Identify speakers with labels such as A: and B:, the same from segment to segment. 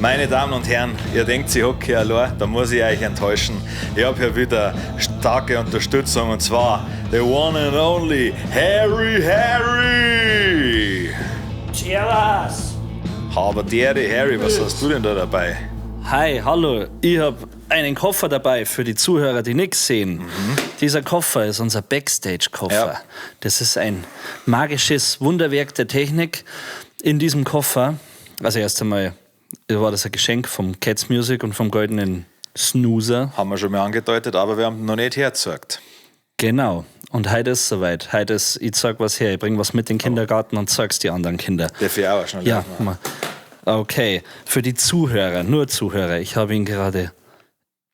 A: Meine Damen und Herren, ihr denkt, ich hocke hier allein, da muss ich euch enttäuschen. Ich habe hier wieder starke Unterstützung und zwar the one and only Harry!
B: Servus!
A: Aber Harry, was hast du denn da dabei?
B: Hi, hallo. Ich habe einen Koffer dabei für die Zuhörer, die nichts sehen. Dieser Koffer ist unser Backstage-Koffer.
A: Ja.
B: Das ist ein magisches Wunderwerk der Technik. In diesem Koffer, also erst einmal war das ein Geschenk vom Cats Music und vom goldenen Snoozer.
A: Haben wir schon mal angedeutet, aber wir haben noch nicht hergezeigt.
B: Genau. Und heute ist es soweit. Heute ist, ich zeig was her, ich bring was mit in den Kindergarten und zeig's die anderen Kinder.
A: Darf ich auch schnell
B: Ja,
A: machen?
B: okay. Für die Zuhörer, nur Zuhörer, ich habe ihn gerade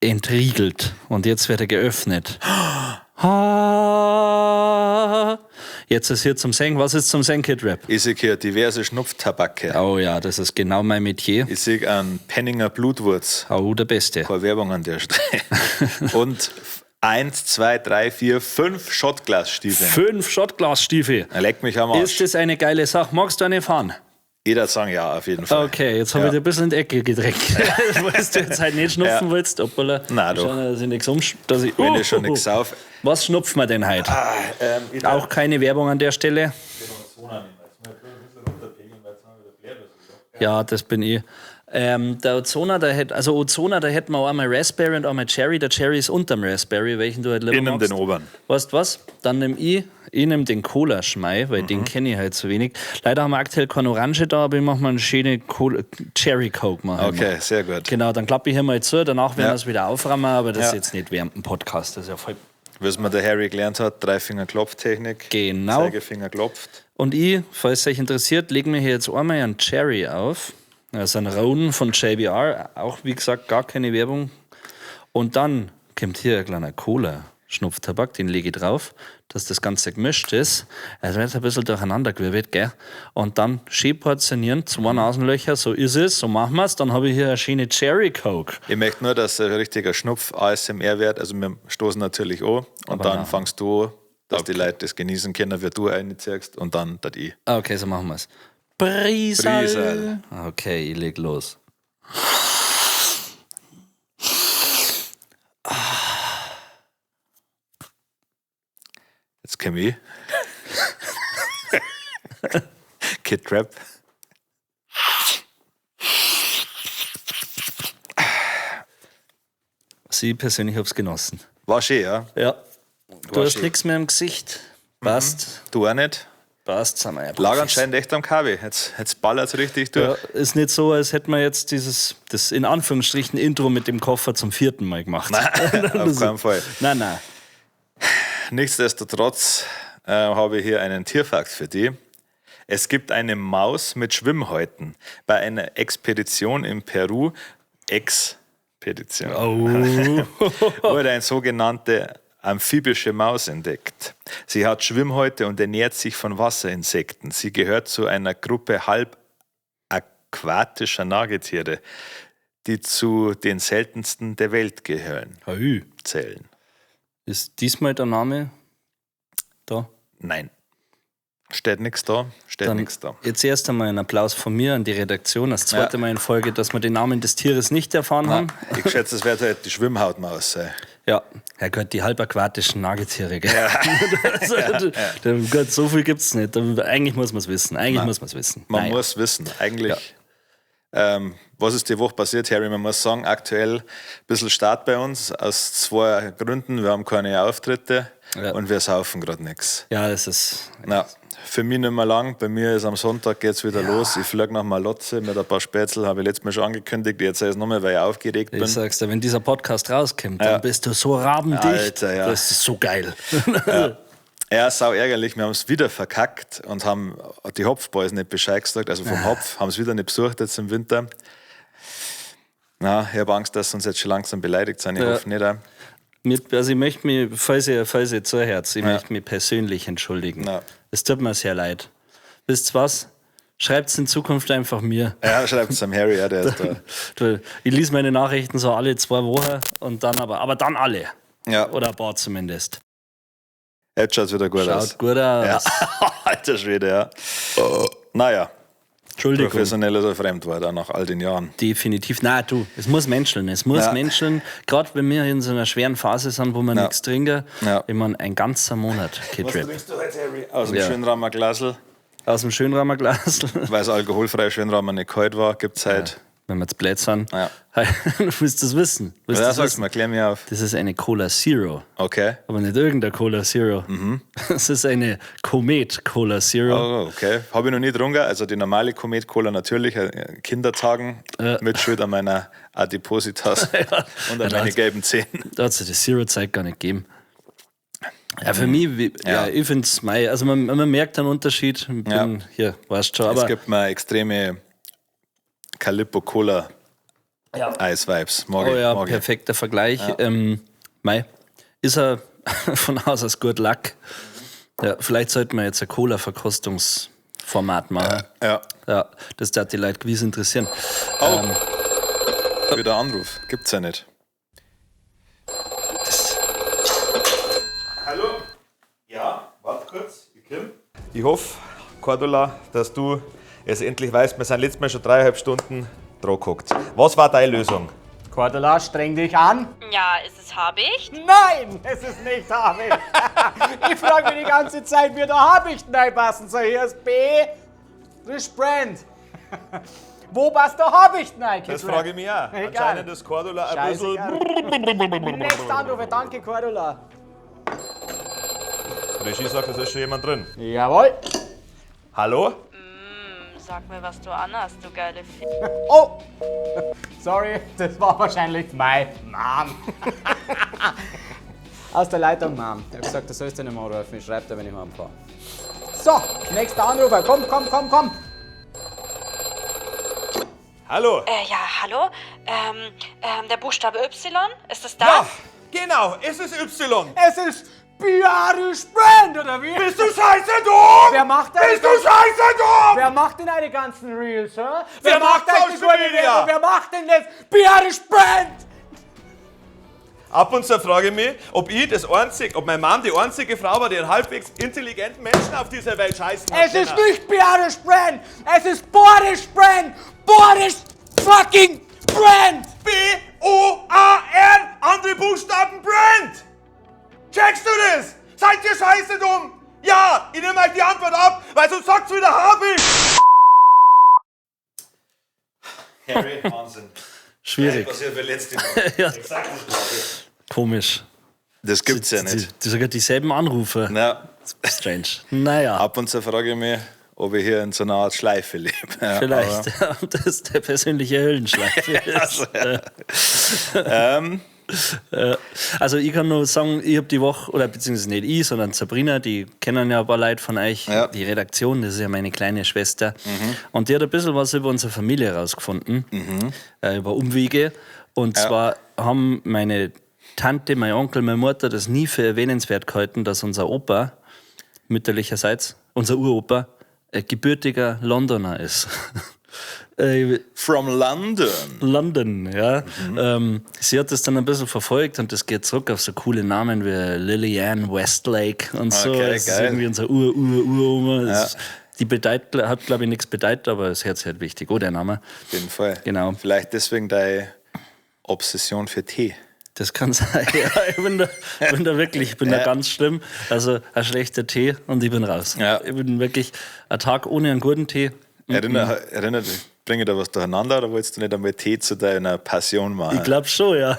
B: entriegelt und jetzt wird er geöffnet. Jetzt ist hier zum Singen. Was ist zum Singen, Kid Rap?
A: Ich sehe hier diverse Schnupftabake.
B: Oh ja, das ist genau mein Metier.
A: Ich sehe einen Penninger Blutwurz.
B: Oh, der Beste.
A: Keine Werbung an der Stelle. Und 1, 2, 3, 4, 5 Shotglasstiefel.
B: 5 Shotglasstiefel.
A: Leck mich am Arsch.
B: Ist das eine geile Sache? Magst du eine fahren?
A: Jeder sagen ja, auf jeden Fall.
B: Okay, jetzt habe ich dir ein bisschen in die Ecke gedrängt. Weil du jetzt halt nicht schnupfen willst. Hoppala.
A: Nein, doch.
B: Schauen, dass ich nichts dass ich,
A: Wenn ich schon nichts sauf.
B: Was schnupfen wir denn heute? Auch keine Werbung an der Stelle. Ja, das bin ich. Der Ozona, da hätten wir auch einmal Raspberry und einmal Cherry. Der Cherry ist unterm Raspberry, welchen du halt lieber
A: Ich nehm
B: magst.
A: den oberen.
B: Weißt du was? Dann nehm ich nehm den Cola-Schmei, weil den kenne ich halt so wenig. Leider haben wir aktuell keine Orange da, aber ich mache mal eine schöne Cherry Coke.
A: Okay, sehr gut.
B: Genau, dann klappe ich hier mal zu, danach werden wir es wieder aufräumen, aber das
A: Ja.
B: ist jetzt nicht während dem Podcast, das ist ja voll...
A: Was mir der Harry gelernt hat, Dreifinger-Klopftechnik.
B: Genau.
A: Zeigefinger klopft.
B: Und ich, falls es euch interessiert, legen wir hier jetzt einmal einen Cherry auf. Also einen Roden von JBR, auch wie gesagt gar keine Werbung. Und dann kommt hier ein kleiner Cola-Schnupftabak, den lege ich drauf, dass das Ganze gemischt ist. Also wird ein bisschen durcheinandergewirbelt, gell? Und dann schön portionieren, 2 Nasenlöcher, so ist es, so machen wir es. Dann habe ich hier eine schöne Cherry Coke.
A: Ich möchte nur, dass ein richtiger Schnupf-ASMR wird. Also wir stoßen natürlich an und
B: Aber
A: dann
B: nein.
A: fangst du an, dass die Leute das genießen können, wie du reinziehst und dann das ich.
B: Okay, so machen wir es. Briesel.
A: Briesel.
B: Okay, ich leg los.
A: Jetzt komme ich. Kid Rap.
B: Sie persönlich hab's genossen.
A: War schön, ja?
B: Ja. Du
A: War
B: hast
A: schön.
B: nichts mehr im Gesicht. Passt.
A: Du auch nicht?
B: Passt, sind wir ja
A: Lag
B: Profis.
A: anscheinend echt am Kabel. Jetzt ballert es richtig durch.
B: Ja, ist nicht so, als hätten wir jetzt das in Anführungsstrichen Intro mit dem Koffer zum 4. Mal gemacht.
A: Nein, auf keinen Fall.
B: Nein.
A: Nichtsdestotrotz habe ich hier einen Tierfakt für dich. Es gibt eine Maus mit Schwimmhäuten. Bei einer Expedition in Peru, wurde eine sogenannte amphibische Maus entdeckt. Sie hat Schwimmhäute und ernährt sich von Wasserinsekten. Sie gehört zu einer Gruppe halb aquatischer Nagetiere, die zu den seltensten der Welt zählen.
B: Ist diesmal der Name da?
A: Nein. Steht nichts da.
B: Jetzt erst einmal ein Applaus von mir an die Redaktion. Das zweite Mal in Folge, dass wir den Namen des Tieres nicht erfahren haben.
A: Ich schätze, es wird halt die Schwimmhautmaus sein.
B: Ja, Herrgott, die halbaquatischen Nagetiere. Gell? Gott, so viel gibt es nicht. Eigentlich muss man es wissen.
A: Man muss wissen. Eigentlich, was ist die Woche passiert, Harry? Man muss sagen, aktuell ein bisschen Start bei uns. Aus 2 Gründen. Wir haben keine Auftritte und wir saufen gerade nichts.
B: Ja, das ist...
A: Für mich nicht mehr lang. Bei mir ist am Sonntag geht's wieder los. Ich fliege nach Malotze mit ein paar Spätzl, habe ich letztes Mal schon angekündigt. Jetzt ist es nochmal, weil ich aufgeregt bin.
B: Ich sag's dir, wenn dieser Podcast rauskommt, dann bist du so rabendicht.
A: Alter, ja.
B: Das ist so geil.
A: Ja, sau ärgerlich. Wir haben es wieder verkackt und haben die Hopfboys nicht Bescheid gesagt. Also vom Hopf haben es wieder nicht besucht jetzt im Winter. Ich habe Angst, dass sie uns jetzt schon langsam beleidigt sind. Ich hoffe nicht. Auch.
B: Also ich möchte mich, falls ihr zuhört, ich möchte mich persönlich entschuldigen.
A: Ja.
B: Es tut mir sehr leid. Wisst ihr was? Schreibt es in Zukunft einfach mir.
A: Ja, schreibt es am Harry, ja, der ist da.
B: Ich lese meine Nachrichten so alle 2 Wochen und dann aber dann alle.
A: Ja.
B: Oder ein paar zumindest.
A: Jetzt schaut es wieder gut aus.
B: Schaut gut aus.
A: Ja. Alter Schwede, ja. Naja,
B: Entschuldigung.
A: Professionelles Fremdwort auch nach all den Jahren.
B: Definitiv. Nein, du, es muss menscheln. Es muss menscheln. Gerade wenn wir in so einer schweren Phase sind, wo wir nichts trinken.
A: Ja.
B: Ich meine, ein ganzer Monat.
A: Was trinkst du heute, Harry? Aus dem Schönraumer Glasl.
B: Aus dem Schönraumer Glas.
A: Weil es alkoholfrei Schönraumer nicht kalt war, gibt es heute.
B: Wenn wir jetzt blöd sind.
A: Ja.
B: Du musst das wissen.
A: Sag's mal, klär mich auf.
B: Das ist eine Cola Zero.
A: Okay.
B: Aber nicht irgendeine Cola Zero. Das ist eine Komet Cola Zero.
A: Oh, okay. Habe ich noch nie getrunken. Also die normale Komet Cola natürlich, Kindertagen mit Schuld an meiner Adipositas und an meine gelben Zähne.
B: Da hat es die Zero-Zeit gar nicht gegeben. Ja, für mich, ich finde es also man merkt einen Unterschied. Hier, weißt schon. Aber
A: es gibt mal extreme Calippo Cola Eis-Vibes.
B: Mag perfekter Vergleich. Ja. Ist er von Haus aus gut Lack. Ja, vielleicht sollten wir jetzt ein Cola-Verkostungsformat machen.
A: Ja.
B: Das darf die Leute gewiss interessieren.
A: Wieder Anruf. Gibt's ja nicht. Hallo? Ja, warte kurz. Ich hoffe, Cordula, dass du es endlich weißt. Wir sind letztes Mal schon 3,5 Stunden dran geguckt. Was war deine Lösung?
C: Cordula, streng dich an.
D: Ja, ist es Habicht?
C: Nein, es ist nicht Habicht. Ich frage mich die ganze Zeit, wie der Habicht reinpassen soll. Hier ist B, das Brand. Wo passt der Habicht rein?
A: Das frage ich mich auch.
C: Egal.
A: Anscheinend ist Cordula ein bisschen...
C: Nächster Anrufe, danke Cordula.
A: Regie sagt, es ist schon jemand drin.
C: Jawohl.
A: Hallo?
D: Sag mir, was du anhast, du geile
C: Oh, sorry, das war wahrscheinlich meine Mom. Aus der Leitung, Mom. Ich hab gesagt, du sollst ja nicht mehr anrufen. Ich schreibe dir, wenn ich heimfahre. So, nächster Anrufer. Komm.
A: Hallo?
D: Ja, hallo? Der Buchstabe Y, ist das das?
A: Ja, genau, es ist Y.
C: Es ist Biarisch Brand, oder wie?
A: Bist du scheiße dumm?
C: Wer macht das?
A: Bist du scheiße dumm?
C: Wer macht denn eine ganzen Reels, hä?
A: Wer macht
C: eigentlich
A: Social
C: gute
A: Media?
C: Werbung? Wer macht denn das? Biarisch Brand!
A: Ab und zu frage ich mich, ob meine Mom die einzige Frau war, die einen halbwegs intelligenten Menschen auf dieser Welt scheißen hat.
C: Es ist nicht Biarisch Brand! Es ist Borisch Brand! Borisch fucking Brand!
A: B-O-A-R, andere Buchstaben Brand! Checkst du das? Seid ihr scheiße dumm? Ja, ich nehme euch die Antwort ab, weil sonst sagt's wieder Harvey. Harry, Wahnsinn.
B: Schwierig.
A: Passiert wie letzte Woche.
B: Ja.
A: Exakt das Gleiche.
B: Komisch.
A: Das gibt's ja nicht.
B: Sogar dieselben Anrufe.
A: Na,
B: Strange. Naja.
A: ab und zu frage ich mich, ob ich hier in so einer Art Schleife lebe. Ja,
B: Vielleicht. Das ist der persönliche Höllenschleife. Also ich kann nur sagen, ich habe die Woche, oder beziehungsweise nicht ich, sondern Sabrina, die kennen ja ein paar Leute von euch, die Redaktion, das ist ja meine kleine Schwester. Und die hat ein bisschen was über unsere Familie herausgefunden, über Umwege. Und zwar haben meine Tante, mein Onkel, meine Mutter das nie für erwähnenswert gehalten, dass unser Opa, mütterlicherseits, unser Uropa, ein gebürtiger Londoner ist.
A: From London.
B: London, ja. Sie hat das dann ein bisschen verfolgt und das geht zurück auf so coole Namen wie Lillian Westlake und so.
A: Okay,
B: das ist
A: geil.
B: irgendwie unser Uroma. Ja. Die hat, glaube ich, nichts bedeutet, aber das Herz halt wichtig. Oh, der Name.
A: Auf jeden Fall.
B: Genau.
A: Vielleicht deswegen deine Obsession für Tee.
B: Das kann sein. Ja, ich bin da ganz schlimm. Also ein schlechter Tee und ich bin raus.
A: Ja.
B: Ich bin wirklich ein Tag ohne einen guten Tee.
A: Erinnert dich, bringe da was durcheinander oder wolltest du nicht einmal Tee zu deiner Passion machen?
B: Ich glaube schon, ja.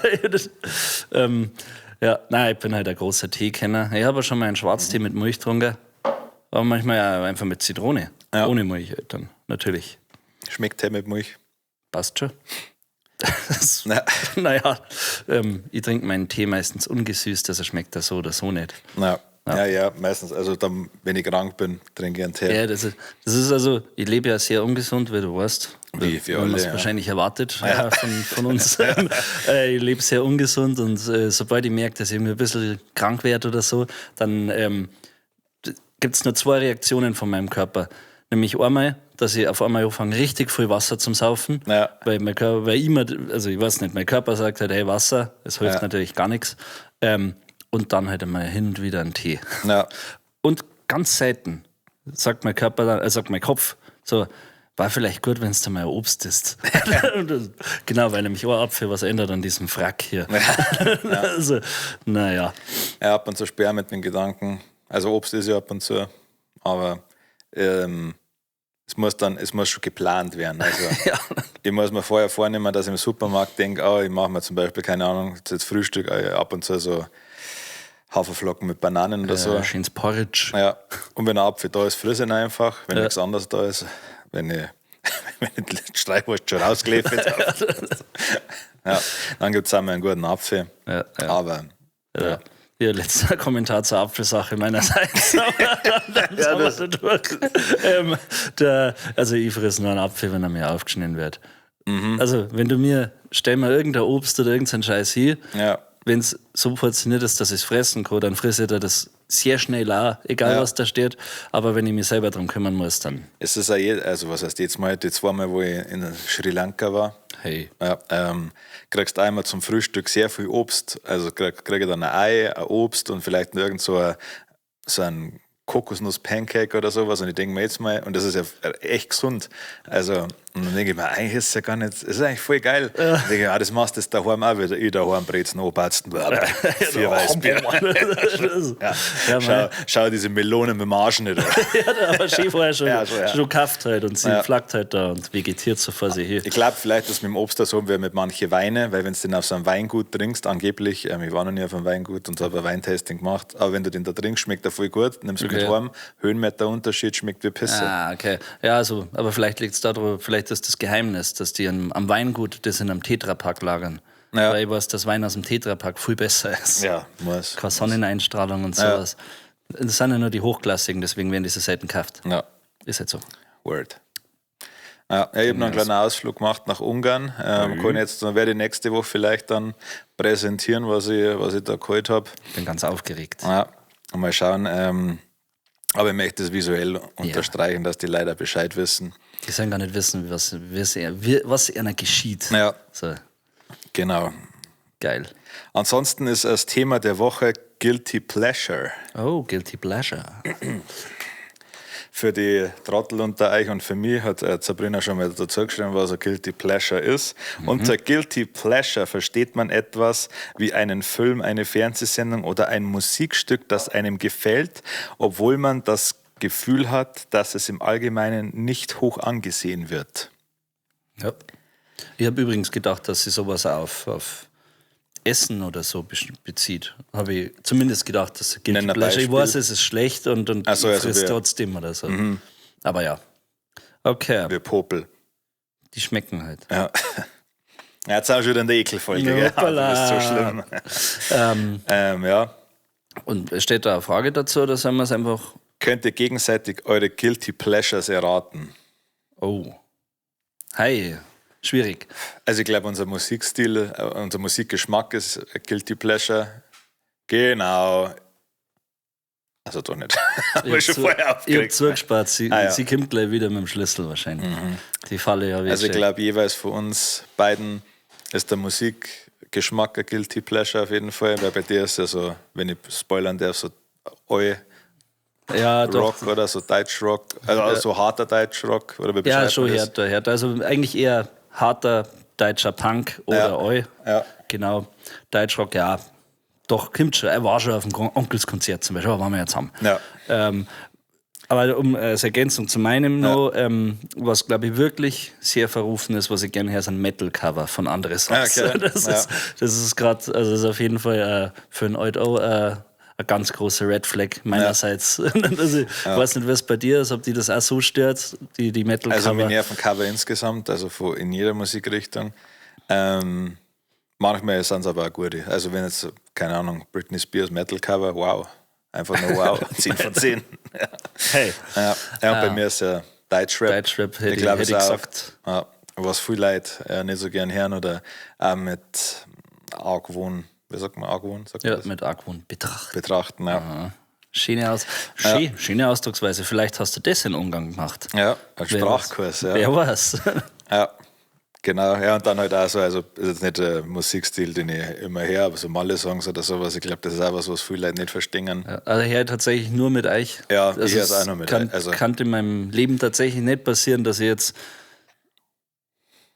B: Nein, ich bin halt ein großer Teekenner. Ich habe schon mal einen Schwarztee mit Milch getrunken. Aber manchmal ja einfach mit Zitrone.
A: Ja.
B: Ohne Milch halt dann, natürlich.
A: Schmeckt Tee mit Milch?
B: Passt schon. Naja, ich trinke meinen Tee meistens ungesüßt, also schmeckt das so oder so nicht.
A: Ja, meistens. Also dann, wenn ich krank bin, trinke ich einen Tee.
B: Ja, das ist also, ich lebe ja sehr ungesund, wie du weißt.
A: Wie für
B: man
A: alle,
B: es wahrscheinlich erwartet von uns. Ich lebe sehr ungesund und sobald ich merke, dass ich mir ein bisschen krank werde oder so, dann gibt es nur 2 Reaktionen von meinem Körper. Nämlich einmal, dass ich auf einmal anfange, richtig viel Wasser zum Saufen.
A: Ja.
B: Weil mein Körper, ich weiß nicht, mein Körper sagt halt, hey, Wasser, das hilft natürlich gar nichts. Und dann halt einmal hin und wieder einen Tee.
A: Ja.
B: Und ganz selten sagt mein Kopf so, War vielleicht gut, wenn es da mal Obst ist. Genau, weil nämlich ein Apfel was ändert an diesem Frack hier.
A: Ja.
B: Also, naja.
A: Ja, ab und zu schwer mit den Gedanken. Also Obst ist ja ab und zu, aber es muss schon geplant werden. Also
B: Ja.
A: ich muss mir vorher vornehmen, dass ich im Supermarkt denke, ich mache mir zum Beispiel, keine Ahnung, jetzt Frühstück, ab und zu so Haferflocken mit Bananen oder so.
B: Schönes Porridge.
A: Ja. Und wenn ein Apfel da ist, friss ihn einfach. Wenn nichts anderes da ist, wenn ich die Streichwurst schon rausgeliefert habe. Ja, dann gibt es einmal einen guten Apfel.
B: Ja.
A: Aber
B: Ja. Ja, letzter Kommentar zur Apfelsache meinerseits. Dann sind wir so durch. Also ich friss nur einen Apfel, wenn er mir aufgeschnitten wird. Also wenn du mir, stell mir irgendein Obst oder irgendeinen Scheiß hier,
A: ja,
B: wenn es so portioniert ist, dass ich es fressen kann, dann friss ich da das sehr schnell auch, egal was da steht. Aber wenn ich mich selber darum kümmern muss, dann...
A: es ist auch also was heißt jetzt mal, die 2 Mal, wo ich in Sri Lanka war,
B: Hey.
A: ja, kriegst einmal zum Frühstück sehr viel Obst. Also krieg ich dann ein Ei, ein Obst und vielleicht noch irgend so ein Kokosnuss-Pancake oder sowas. Und ich denke mir jetzt mal, und das ist ja echt gesund. Also, und dann denke ich mir, eigentlich ist es ja gar nicht, es ist eigentlich voll geil. Ja. Ich denke, das machst du daheim auch wieder. Ich daheim Brezen, Obersten, 4 Weißbier. Schau diese Melone mit dem Arsch nicht an.
B: Ja, aber schön vorher schon gekauft halt und sie
A: Ja.
B: flackt halt da und vegetiert so vor sich hier.
A: Ich glaube vielleicht, dass mit dem Obst das so wäre mit manchen Weine, weil wenn du den auf so einem Weingut trinkst, angeblich, ich war noch nie auf einem Weingut und habe ein Weintasting gemacht, aber wenn du den da trinkst, schmeckt er voll gut, nimmst du mit heim, Höhenmeterunterschied, schmeckt wie Pisse.
B: Ah, okay. Ja, also, aber vielleicht liegt es daran, vielleicht ist das Geheimnis, dass die am Weingut das in einem Tetrapack lagern.
A: Ja.
B: Weil ich weiß, dass Wein aus dem Tetrapack viel besser ist.
A: Ja, muss.
B: Keine Sonneneinstrahlung und sowas. Das sind ja nur die Hochklassigen, deswegen werden diese selten gekauft.
A: Ja,
B: Ist halt so.
A: Word. Ja, ich habe noch einen kleinen Ausflug gemacht nach Ungarn. Werde ich nächste Woche vielleicht dann präsentieren, was ich da geholt habe.
B: Bin ganz aufgeregt.
A: Ja, mal schauen. Aber ich möchte es visuell unterstreichen, dass die leider Bescheid wissen.
B: Die sollen gar nicht wissen, was ihnen geschieht.
A: Ja,
B: So,
A: genau.
B: geil.
A: Ansonsten ist das Thema der Woche Guilty Pleasure.
B: Oh, Guilty Pleasure.
A: Für die Trottel unter euch und für mich hat Sabrina schon mal dazu geschrieben, was ein Guilty Pleasure ist. Unter Guilty Pleasure versteht man etwas wie einen Film, eine Fernsehsendung oder ein Musikstück, das einem gefällt, obwohl man das Gefühl hat, dass es im Allgemeinen nicht hoch angesehen wird.
B: Ja. Ich habe übrigens gedacht, dass sie sowas auf Essen oder so bezieht. Habe ich zumindest gedacht, dass
A: Nenn ein
B: Pleasure. Ich
A: Beispiel.
B: weiß, es ist schlecht und
A: Ach so, also
B: frisst
A: wir-
B: trotzdem oder so. Aber ja. Okay,
A: Wir Popel.
B: die schmecken halt.
A: Ja. Ja, jetzt sind wir schon wieder in der Ekelfolge. Gell?
B: Hoppala.
A: Das ist so schlimm. Ja.
B: Und steht da eine Frage dazu oder sollen wir es einfach...
A: Könnt ihr gegenseitig eure Guilty Pleasures erraten?
B: Oh. Hi. Schwierig.
A: Also ich glaube, unser Musikstil, unser Musikgeschmack ist ein Guilty Pleasure. Genau. Also doch nicht. Haben wir schon vorher
B: Ich habe
A: aufgeregt.
B: zugespart. Sie
A: ja.
B: kommt gleich wieder mit dem Schlüssel wahrscheinlich. Die Falle ja
A: Also ich glaube, jeweils von uns beiden ist der Musikgeschmack ein Guilty Pleasure auf jeden Fall, weil bei dir ist ja so, wenn ich spoilern darf, so
B: ja,
A: Rock
B: doch.
A: oder so Deutschrock, also so harter Deutschrock oder wie
B: Ja,
A: beschreibt
B: schon
A: man das?
B: härter. Also eigentlich eher harter deutscher Punk oder Oi.
A: Ja.
B: Genau. Deutschrock, ja. Doch, kommt schon. Er war schon auf dem Onkelskonzert zum Beispiel, aber waren wir jetzt haben.
A: Ja.
B: Aber um als Ergänzung zu meinem noch, was glaube ich wirklich sehr verrufen ist, was ich gerne höre, sind Metal-Cover von anderen Songs.
A: Okay.
B: Das
A: Ja.
B: ist gerade, also das ist auf jeden Fall für ein Alt ein ganz großer Red Flag meinerseits. Also, ich weiß nicht, was bei dir ist, ob die das auch so stört, die Metal-Cover.
A: Also mir nerven Cover insgesamt, also in jeder Musikrichtung. Manchmal sind es aber auch gute. Also wenn jetzt, keine Ahnung, Britney Spears Metal-Cover, wow. Einfach nur wow. 10 von 10. Ja.
B: Hey.
A: Ja, und bei mir ist ja Deutschrap.
B: Deutschrap hätte ich
A: glaube, es ist auch,
B: gesagt.
A: ja, was viele Leute nicht so gern hören oder auch mit Argwohn, wie sagt man Argwohn? Sagt man
B: Ja,
A: das?
B: mit Argwohn betrachten.
A: Betrachten, ja.
B: Schöne Ausdrucksweise. Vielleicht hast du das in Umgang gemacht.
A: Ja, ein Sprachkurs, ja.
B: Wer weiß.
A: Ja, Genau, ja, und dann halt auch so, also ist jetzt nicht der Musikstil, den ich immer her, aber so Malle-Songs oder sowas, ich glaube, das ist auch was viele Leute nicht verstehen.
B: Ja, also ich höre tatsächlich nur mit euch.
A: Ja,
B: Also
A: ich höre es
B: es
A: auch noch mit
B: kann,
A: euch. Also,
B: kann in meinem Leben tatsächlich nicht passieren, dass ich jetzt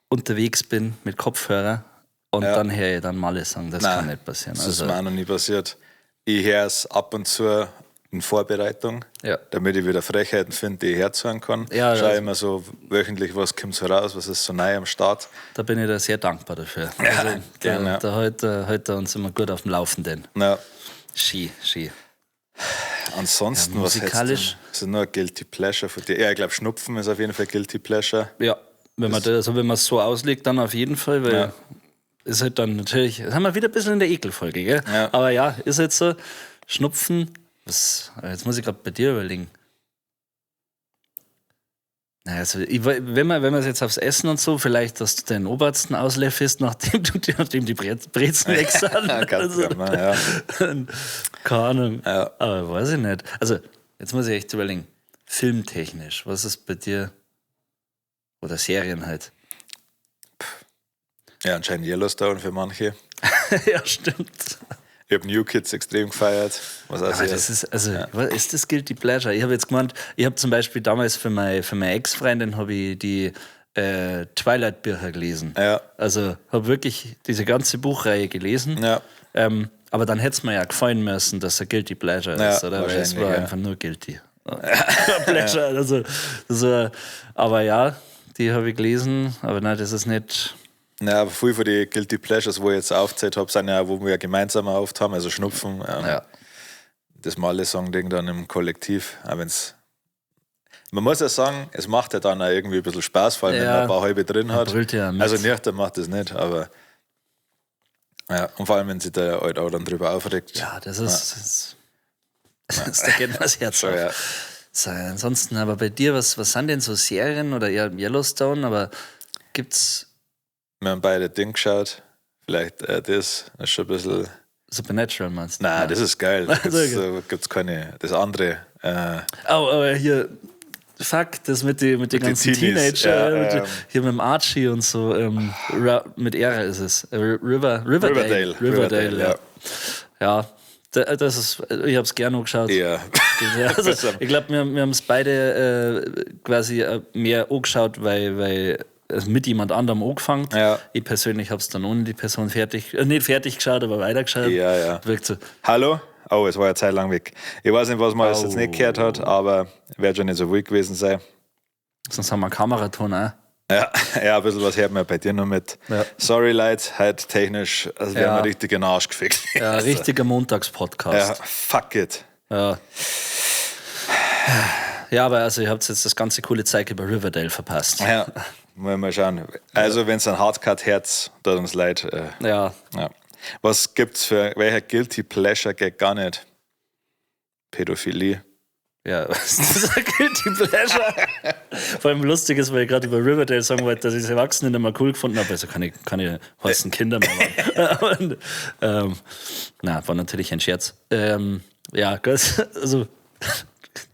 B: unterwegs bin mit Kopfhörer und
A: Ja.
B: dann höre ich dann Malle-Song. Das
A: nein,
B: kann nicht passieren.
A: das
B: Also,
A: ist mir auch noch nie passiert. Ich höre es ab und zu in Vorbereitung,
B: Ja.
A: damit ich wieder Frechheiten finde, die ich herzuhören kann.
B: Ja,
A: Schaue
B: also-
A: immer so wöchentlich, was kommt so raus, was ist so neu am Start.
B: da bin ich da sehr dankbar dafür. Also,
A: gerne.
B: da hält er uns immer gut auf dem Laufenden.
A: Ja.
B: Ski.
A: Ansonsten,
B: Ja,
A: was hättest
B: musikalisch?
A: du? Ist nur ein Guilty Pleasure von dir? Ja, ich glaube, Schnupfen ist auf jeden Fall Guilty Pleasure.
B: Ja, wenn man es so auslegt, dann auf jeden Fall, weil
A: Ja.
B: ist halt dann natürlich, das haben wir wieder ein bisschen in der Ekelfolge, gell?
A: Ja.
B: Aber ja, ist jetzt so, Schnupfen, jetzt muss ich gerade bei dir überlegen. Naja, also, wenn man es jetzt aufs Essen und so, vielleicht, dass du den Obersten ausläffest, nachdem die Brezen weg sind.
A: Ganz genau, ja.
B: Keine Ahnung.
A: Ja.
B: Aber weiß ich nicht. Also, jetzt muss ich echt überlegen. Filmtechnisch, was ist bei dir? Oder Serien halt.
A: Ja, anscheinend Yellowstone für manche.
B: Ja, stimmt.
A: Ich habe New Kids extrem gefeiert. Was auch
B: Aber
A: sehr-
B: das ist, also, ist das Guilty Pleasure? Ich habe jetzt gemeint, ich habe zum Beispiel damals für meine Ex-Freundin habe ich die Twilight-Bücher gelesen.
A: Ja.
B: Also habe wirklich diese ganze Buchreihe gelesen.
A: Ja.
B: Aber dann hätte es mir ja gefallen müssen, dass er Guilty Pleasure
A: Ja,
B: ist, oder? Weil es
A: wahrscheinlich,
B: war
A: ja.
B: einfach nur Guilty. Pleasure. Also, aber ja, die habe ich gelesen, aber nein, das ist nicht.
A: Ja, aber viel von den Guilty Pleasures, wo ich jetzt aufgezählt habe, sind ja, wo wir gemeinsam oft haben, also Schnupfen,
B: Ja.
A: das Malle-Song-Ding dann im Kollektiv. Auch wenn's, man muss ja sagen, es macht ja dann auch irgendwie ein bisschen Spaß, vor allem wenn
B: Ja.
A: man ein paar halbe drin hat.
B: brüllt ja mit.
A: Also nüchtern macht das nicht, aber ja, und vor allem, wenn sich der Alte auch dann drüber aufregt.
B: Ja, das ist. Da geht mir das Herz
A: So,
B: auf.
A: ja.
B: So, ansonsten, aber bei dir, was sind denn so Serien oder eher Yellowstone, aber gibt's
A: Wir haben beide Ding geschaut. Vielleicht das ist schon ein bisschen.
B: Supernatural meinst du?
A: Nein, das ist geil. Da
B: Sehr
A: gibt's keine. Das andere.
B: Oh, aber hier, fuck, das mit den ganzen
A: Teenies,
B: Teenager,
A: ja,
B: hier mit dem Archie und so, mit Ära ist es. Riverdale.
A: Riverdale,
B: ja. Ja, das ist, ich hab's gerne angeschaut.
A: Ja.
B: Ja, also, ich glaube, wir haben es beide quasi mehr angeschaut, weil es mit jemand anderem angefangen.
A: Ja.
B: Ich persönlich habe es dann ohne die Person nicht fertig geschaut, aber weitergeschaut.
A: Ja, ja.
B: Wirkt so.
A: Hallo? Oh, es war ja Zeit lang weg. Ich weiß nicht, was man jetzt nicht gehört hat,
B: Oh.
A: aber wird schon nicht so ruhig gewesen sein.
B: Sonst haben wir einen Kameraton auch.
A: Ja, ja, ein bisschen was hört man bei dir noch mit.
B: Ja.
A: Sorry, Leute, heute technisch, also wir
B: Ja.
A: haben richtig in den Arsch gefickt.
B: Ja, richtiger
A: Ja,
B: Montagspodcast.
A: fuck it.
B: Ja. Ja, aber also ihr habt jetzt das ganze coole Zeug über Riverdale verpasst.
A: Ja, wollen wir mal schauen. Also, wenn es ein Hardcut-Herz, tut uns leid.
B: Ja.
A: Ja. Was gibt's für, welcher Guilty Pleasure geht gar nicht? Pädophilie.
B: Ja, das ist ein Guilty Pleasure. Vor allem lustig ist, weil ich gerade über Riverdale sagen wollte, dass ich das Erwachsene nicht mehr cool gefunden habe. Also keine heißen Kinder mehr waren. Und, na, war natürlich ein Scherz. Ja, gut, also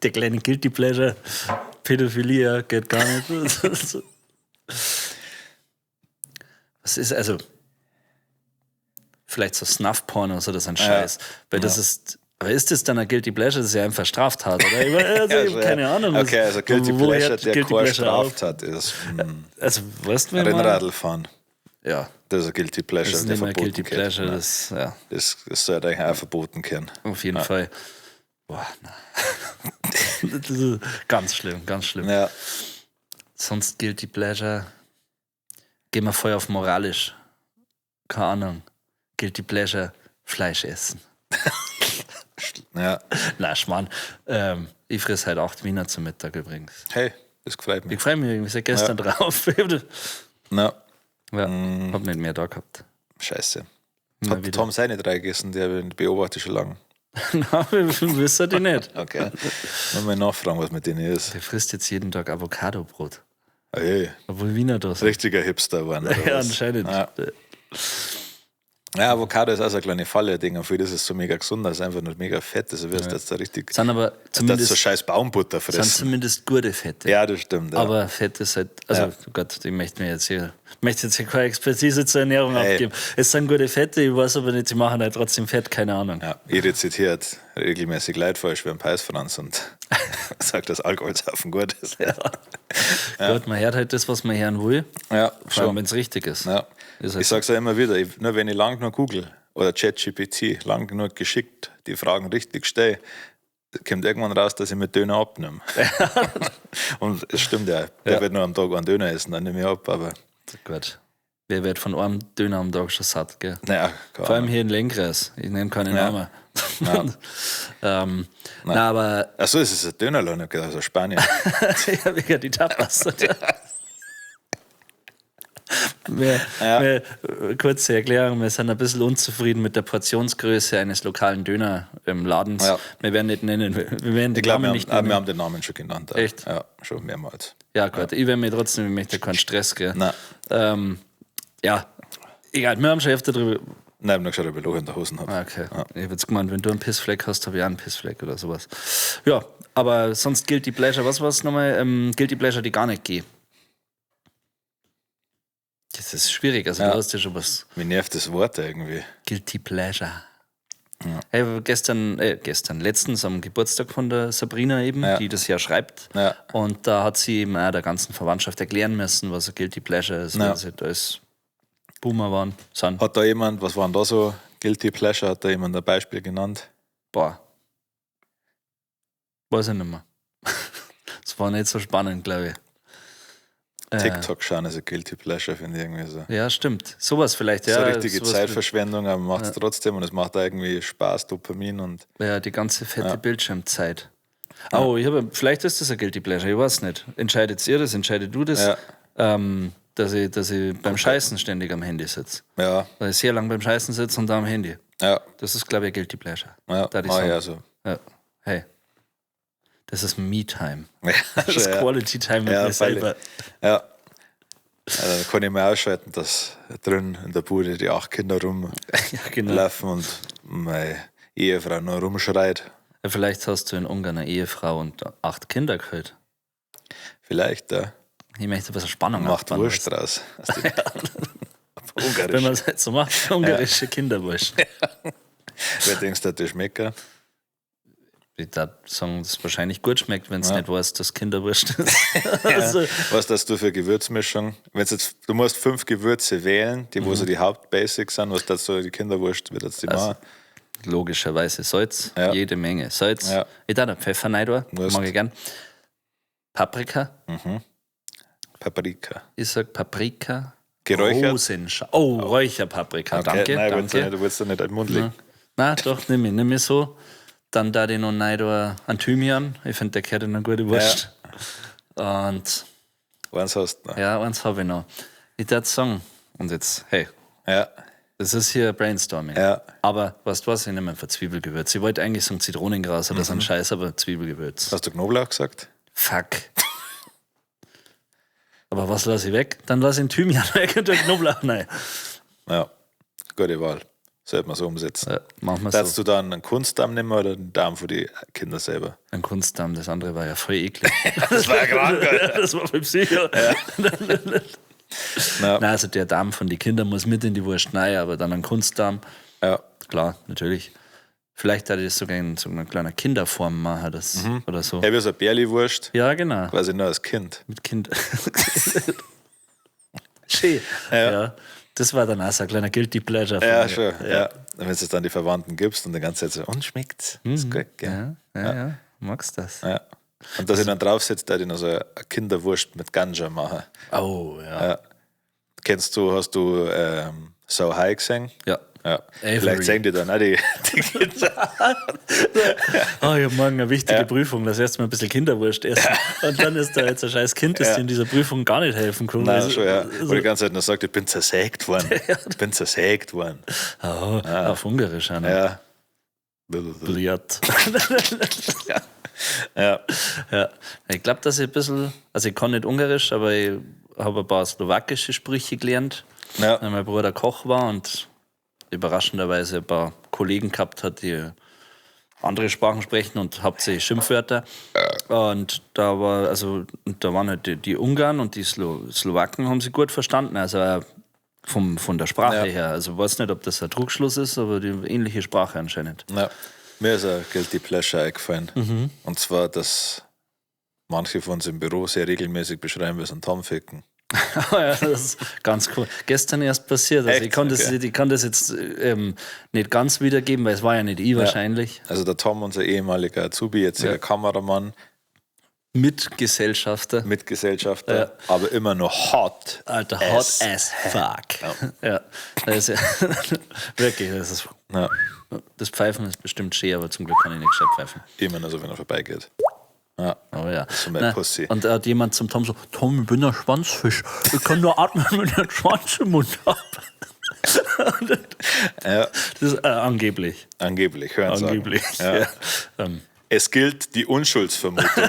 B: der kleine Guilty Pleasure, Pädophilie ja, geht gar nicht. Was ist, also vielleicht so Snuff-Pornos oder so ein Scheiß. Weil das ist. Aber ist das dann ein Guilty Pleasure? Das ist ja einfach Straftat, oder? Also, ich habe keine Ahnung. was-
A: Okay, also Guilty
B: wo
A: Pleasure,
B: hört
A: der
B: Guilty
A: keine
B: Pleasure auf?
A: Straftat ist.
B: Also, weißt du, wenn man.
A: Rennradl fahren.
B: Ja,
A: Das ist ein Guilty Pleasure,
B: das ist
A: der
B: nicht mehr
A: verboten
B: Guilty
A: wird.
B: Pleasure,
A: Ja.
B: das, ja,
A: Das sollte eigentlich auch verboten werden.
B: auf jeden Fall. Boah, na. Das ist ganz schlimm, ganz schlimm.
A: Ja.
B: Sonst Guilty Pleasure. Gehen wir voll auf moralisch. Keine Ahnung. Guilty Pleasure, Fleisch essen.
A: Ja.
B: Na, Schmarrn. Ich friss halt 8 Wiener zum Mittag übrigens.
A: Hey, das gefällt mir.
B: Ich freue mich irgendwie seit gestern drauf.
A: Na,
B: Ja, hab nicht mehr da gehabt.
A: scheiße.
B: Immer
A: Hat
B: wieder.
A: Tom seine 3 gegessen, der beobachtet schon lange.
B: Na, wir wissen die nicht.
A: Okay. Mal nachfragen, was mit denen ist.
B: Der frisst jetzt jeden Tag Avocado-Brot.
A: Hey,
B: Obwohl Wiener da sind.
A: richtiger Hipster waren. oder
B: Ja,
A: was?
B: anscheinend.
A: Ja. Ja, Avocado ist auch so ein kleine Falle-Ding. Für das ist es so mega gesund, das ist einfach nicht mega fett. Also wirst du jetzt da richtig.
B: Sind aber
A: Das
B: zumindest,
A: so scheiß Baumbutter
B: sind
A: fressen.
B: zumindest gute Fette.
A: Ja, das stimmt. Ja.
B: Aber Fett ist halt, also
A: Ja.
B: Gott, ich möchte jetzt hier keine Expertise zur Ernährung
A: Ey.
B: abgeben. Es sind gute Fette, ich weiß aber nicht, sie machen halt trotzdem Fett, keine Ahnung.
A: Ja, ich rezitiere regelmäßig Leute falsch wie ein Peisfranz und sagt, dass Alkoholsaufen gut ist. Ja,
B: Gut, man hört halt das, was man hören will, vor allem
A: schon.
B: wenn es richtig ist.
A: Ja.
B: Ist halt
A: Ich sage es ja immer wieder, nur wenn ich lang genug google oder ChatGPT lang genug geschickt die Fragen richtig stelle, kommt irgendwann raus, dass ich mit Döner abnehme. Und es stimmt ja, wer wird nur am Tag einen Döner essen, dann nehme ich ab, aber
B: Gut. Wer wird von einem Döner am Tag schon satt, gell?
A: naja,
B: Vor allem hier in Lenkreis. Ich nenne keine Namen. Na, aber
A: Achso, es ist ein Dönerlohn, ich gedacht, also Spanien.
B: ja, wegen die Tapas. Kurze Erklärung, wir sind ein bisschen unzufrieden mit der Portionsgröße eines lokalen Dönerladens.
A: Ja.
B: Wir werden nicht nennen, wir werden den
A: Ich glaube,
B: Namen
A: wir,
B: nicht nennen.
A: wir haben den Namen schon genannt. auch.
B: Echt?
A: Ja, schon mehrmals.
B: Ja, gut, ich werde mir trotzdem, ich möchte keinen Stress, gell?
A: Nein,
B: Ja, egal, wir haben schon öfter drüber.
A: nein, ich habe nur geschaut, ob ich Loch in der Hose habe.
B: Okay, ich habe jetzt gemeint, wenn du einen Pissfleck hast, habe ich auch einen Pissfleck oder sowas. Ja, aber sonst Guilty Pleasure, was war es nochmal? Guilty Pleasure, die gar nicht gehen. Das ist schwierig, also
A: Ja.
B: du hast ja schon was.
A: Mir nervt das Wort irgendwie.
B: Guilty Pleasure. Hey, letztens am Geburtstag von der Sabrina eben,
A: Ja.
B: die das ja schreibt.
A: Ja.
B: Und da hat sie eben auch der ganzen Verwandtschaft erklären müssen, was ein Guilty Pleasure ist,
A: Ja.
B: weil sie als Boomer waren. Sind.
A: Hat da jemand, was waren da so Guilty Pleasure, hat da jemand ein Beispiel genannt?
B: Boah. Weiß ich nicht mehr. Das war nicht so spannend, glaube ich.
A: TikTok schauen ist ein Guilty Pleasure, finde ich irgendwie so.
B: Ja, stimmt. Sowas vielleicht,
A: So
B: ja.
A: eine richtige
B: sowas
A: Zeitverschwendung, aber man macht es trotzdem und es macht da irgendwie Spaß, Dopamin und
B: Ja, die ganze fette Bildschirmzeit. Oh, vielleicht ist das ein Guilty Pleasure, ich weiß nicht. Entscheidet ihr das, entscheidet du das?
A: Ja.
B: Dass ich beim Scheißen ständig am Handy sitze.
A: ja,
B: Weil ich sehr lang beim Scheißen sitze und da am Handy.
A: ja,
B: Das ist, glaube ich, ein Guilty Pleasure.
A: ja,
B: Da die
A: mach ich
B: sagen.
A: also.
B: Ja. Hey, das ist Me-Time.
A: Ja,
B: Das ist
A: ja.
B: Quality Time mit
A: Ja,
B: mir selber.
A: Ja. Da kann ich mir ausschalten, dass drin in der Bude die 8 Kinder rumlaufen
B: Ja, genau.
A: und meine Ehefrau nur rumschreit.
B: Ja, vielleicht hast du in Ungarn eine Ehefrau und 8 Kinder geholt.
A: Vielleicht, ja.
B: Ich möchte ein bisschen Spannung
A: Macht
B: aufbauen,
A: Wurst draus.
B: Wenn man es halt so macht, ungarische Kinderwurst.
A: Wer denkst du, das schmeckt?
B: Ich würde sagen, dass es wahrscheinlich gut schmeckt, wenn es nicht weiß, dass Kinderwurst ist. Also,
A: Was hast du für Gewürzmischung? Wenn's jetzt, du musst 5 Gewürze wählen, die wo so die Hauptbasics sind, was dazu die Kinderwurst wird jetzt die machen.
B: logischerweise Salz,
A: Ja.
B: jede Menge Salz.
A: Ja.
B: Ich darf da Pfeffer rein tun,
A: Musst.
B: mag ich gern. Paprika,
A: Paprika.
B: ich sag Paprika.
A: Geräuchert?
B: Räucherpaprika, danke.
A: Nein,
B: danke.
A: du willst ja nicht in den Mund legen.
B: Na, doch, nimm ich so. Dann da ich noch rein tun einen Thymian. Ich finde, der gehört in eine gute Wurst. Und
A: Eins hast du noch.
B: ja, eins habe ich noch. Ich würde sagen, und jetzt, hey,
A: Ja.
B: das ist hier Brainstorming.
A: Ja.
B: Aber weißt du was, ich nehme einfach Zwiebelgewürz. Ich wollte eigentlich sagen Zitronengras oder so ein Scheiß, aber Zwiebelgewürz.
A: Hast du Knoblauch gesagt?
B: Fuck. Aber was lasse ich weg? Dann lasse ich den Thymian weg und den Knoblauch rein.
A: Ja. Gute Wahl. Sollte man so umsetzen.
B: Ja, machen wir
A: Darfst
B: so.
A: du dann einen Kunstdarm nehmen oder einen Darm für die Kinder selber?
B: Ein Kunstdarm, das andere war ja voll eklig.
A: Das war ja krank, Alter.
B: Das war voll Psycho.
A: Ja.
B: Nein, also der Darm von den Kindern muss mit in die Wurst rein, aber dann ein Kunstdarm,
A: Ja.
B: klar, natürlich. Vielleicht hätte ich das sogar in so einer kleinen Kinderform machen das, oder so.
A: Hey, wie so eine Bärli-Wurst,
B: Ja, genau.
A: quasi nur als Kind.
B: Mit Kind. Schön.
A: Ja.
B: Ja. Das war dann auch so ein kleiner Guilty Pleasure. von
A: Ja,
B: mir.
A: schon. Ja. Wenn du es dann die Verwandten gibst und die ganze Zeit so, und schmeckt's? Ist gut, gell?
B: Ja. Magst das?
A: Ja. Und dass ich dann draufsetze, da ich noch so eine Kinderwurst mit Ganja machen.
B: Oh, ja.
A: Ja. Hast du So High gesehen?
B: Ja.
A: Ja.
B: Avery.
A: Vielleicht sehen die dann auch die Kinder.
B: Oh, ich habe morgen eine wichtige Prüfung, das erste Mal ein bisschen Kinderwurst essen. Und dann ist da jetzt ein scheiß Kind, das dir in dieser Prüfung gar nicht helfen kann.
A: Nein,
B: Also-
A: schon, ja.
B: also-
A: Wo die ganze Zeit noch sagt, ich bin zersägt worden. Ich bin zersägt worden.
B: Oh, auf Ungarisch auch noch.
A: Ja.
B: Bliat.
A: Ja.
B: Ja. Ich glaube, dass ich ein bisschen, also ich kann nicht Ungarisch, aber ich habe ein paar slowakische Sprüche gelernt,
A: Ja.
B: weil mein Bruder Koch war und überraschenderweise ein paar Kollegen gehabt hat, die andere Sprachen sprechen und hauptsächlich Schimpfwörter. Und da waren halt die Ungarn und die Slowaken haben sie gut verstanden. Also von der Sprache her. Also ich weiß nicht, ob das ein Trugschluss ist, aber die ähnliche Sprache anscheinend.
A: Ja. Mir ist ein Guilty Pleasure eingefallen. Und zwar, dass manche von uns im Büro sehr regelmäßig beschreiben, wir sind Tomficken.
B: Ja, das ist ganz cool. Gestern erst passiert. Also
A: Echt?
B: ich kann das jetzt nicht ganz wiedergeben, weil es war ja nicht ich wahrscheinlich.
A: Also der Tom, unser ehemaliger Azubi, jetziger Kameramann,
B: Mitgesellschafter.
A: Mitgesellschafter, aber immer noch hot.
B: Alter, hot as fuck. Ja. Das ist wirklich, das Pfeifen ist bestimmt schön, aber zum Glück kann ich nicht gescheit pfeifen.
A: Immer nur so, wenn er vorbeigeht. Ja.
B: Oh ja.
A: So mein Pussy.
B: Und da hat jemand zum Tom so: Tom, ich bin ein Schwanzfisch. Ich kann nur atmen, wenn ich einen Schwanz im Mund habe.
A: Ja.
B: Das ist angeblich.
A: Angeblich, hören Sie.
B: Angeblich.
A: Ja.
B: Ja.
A: Es gilt die Unschuldsvermutung.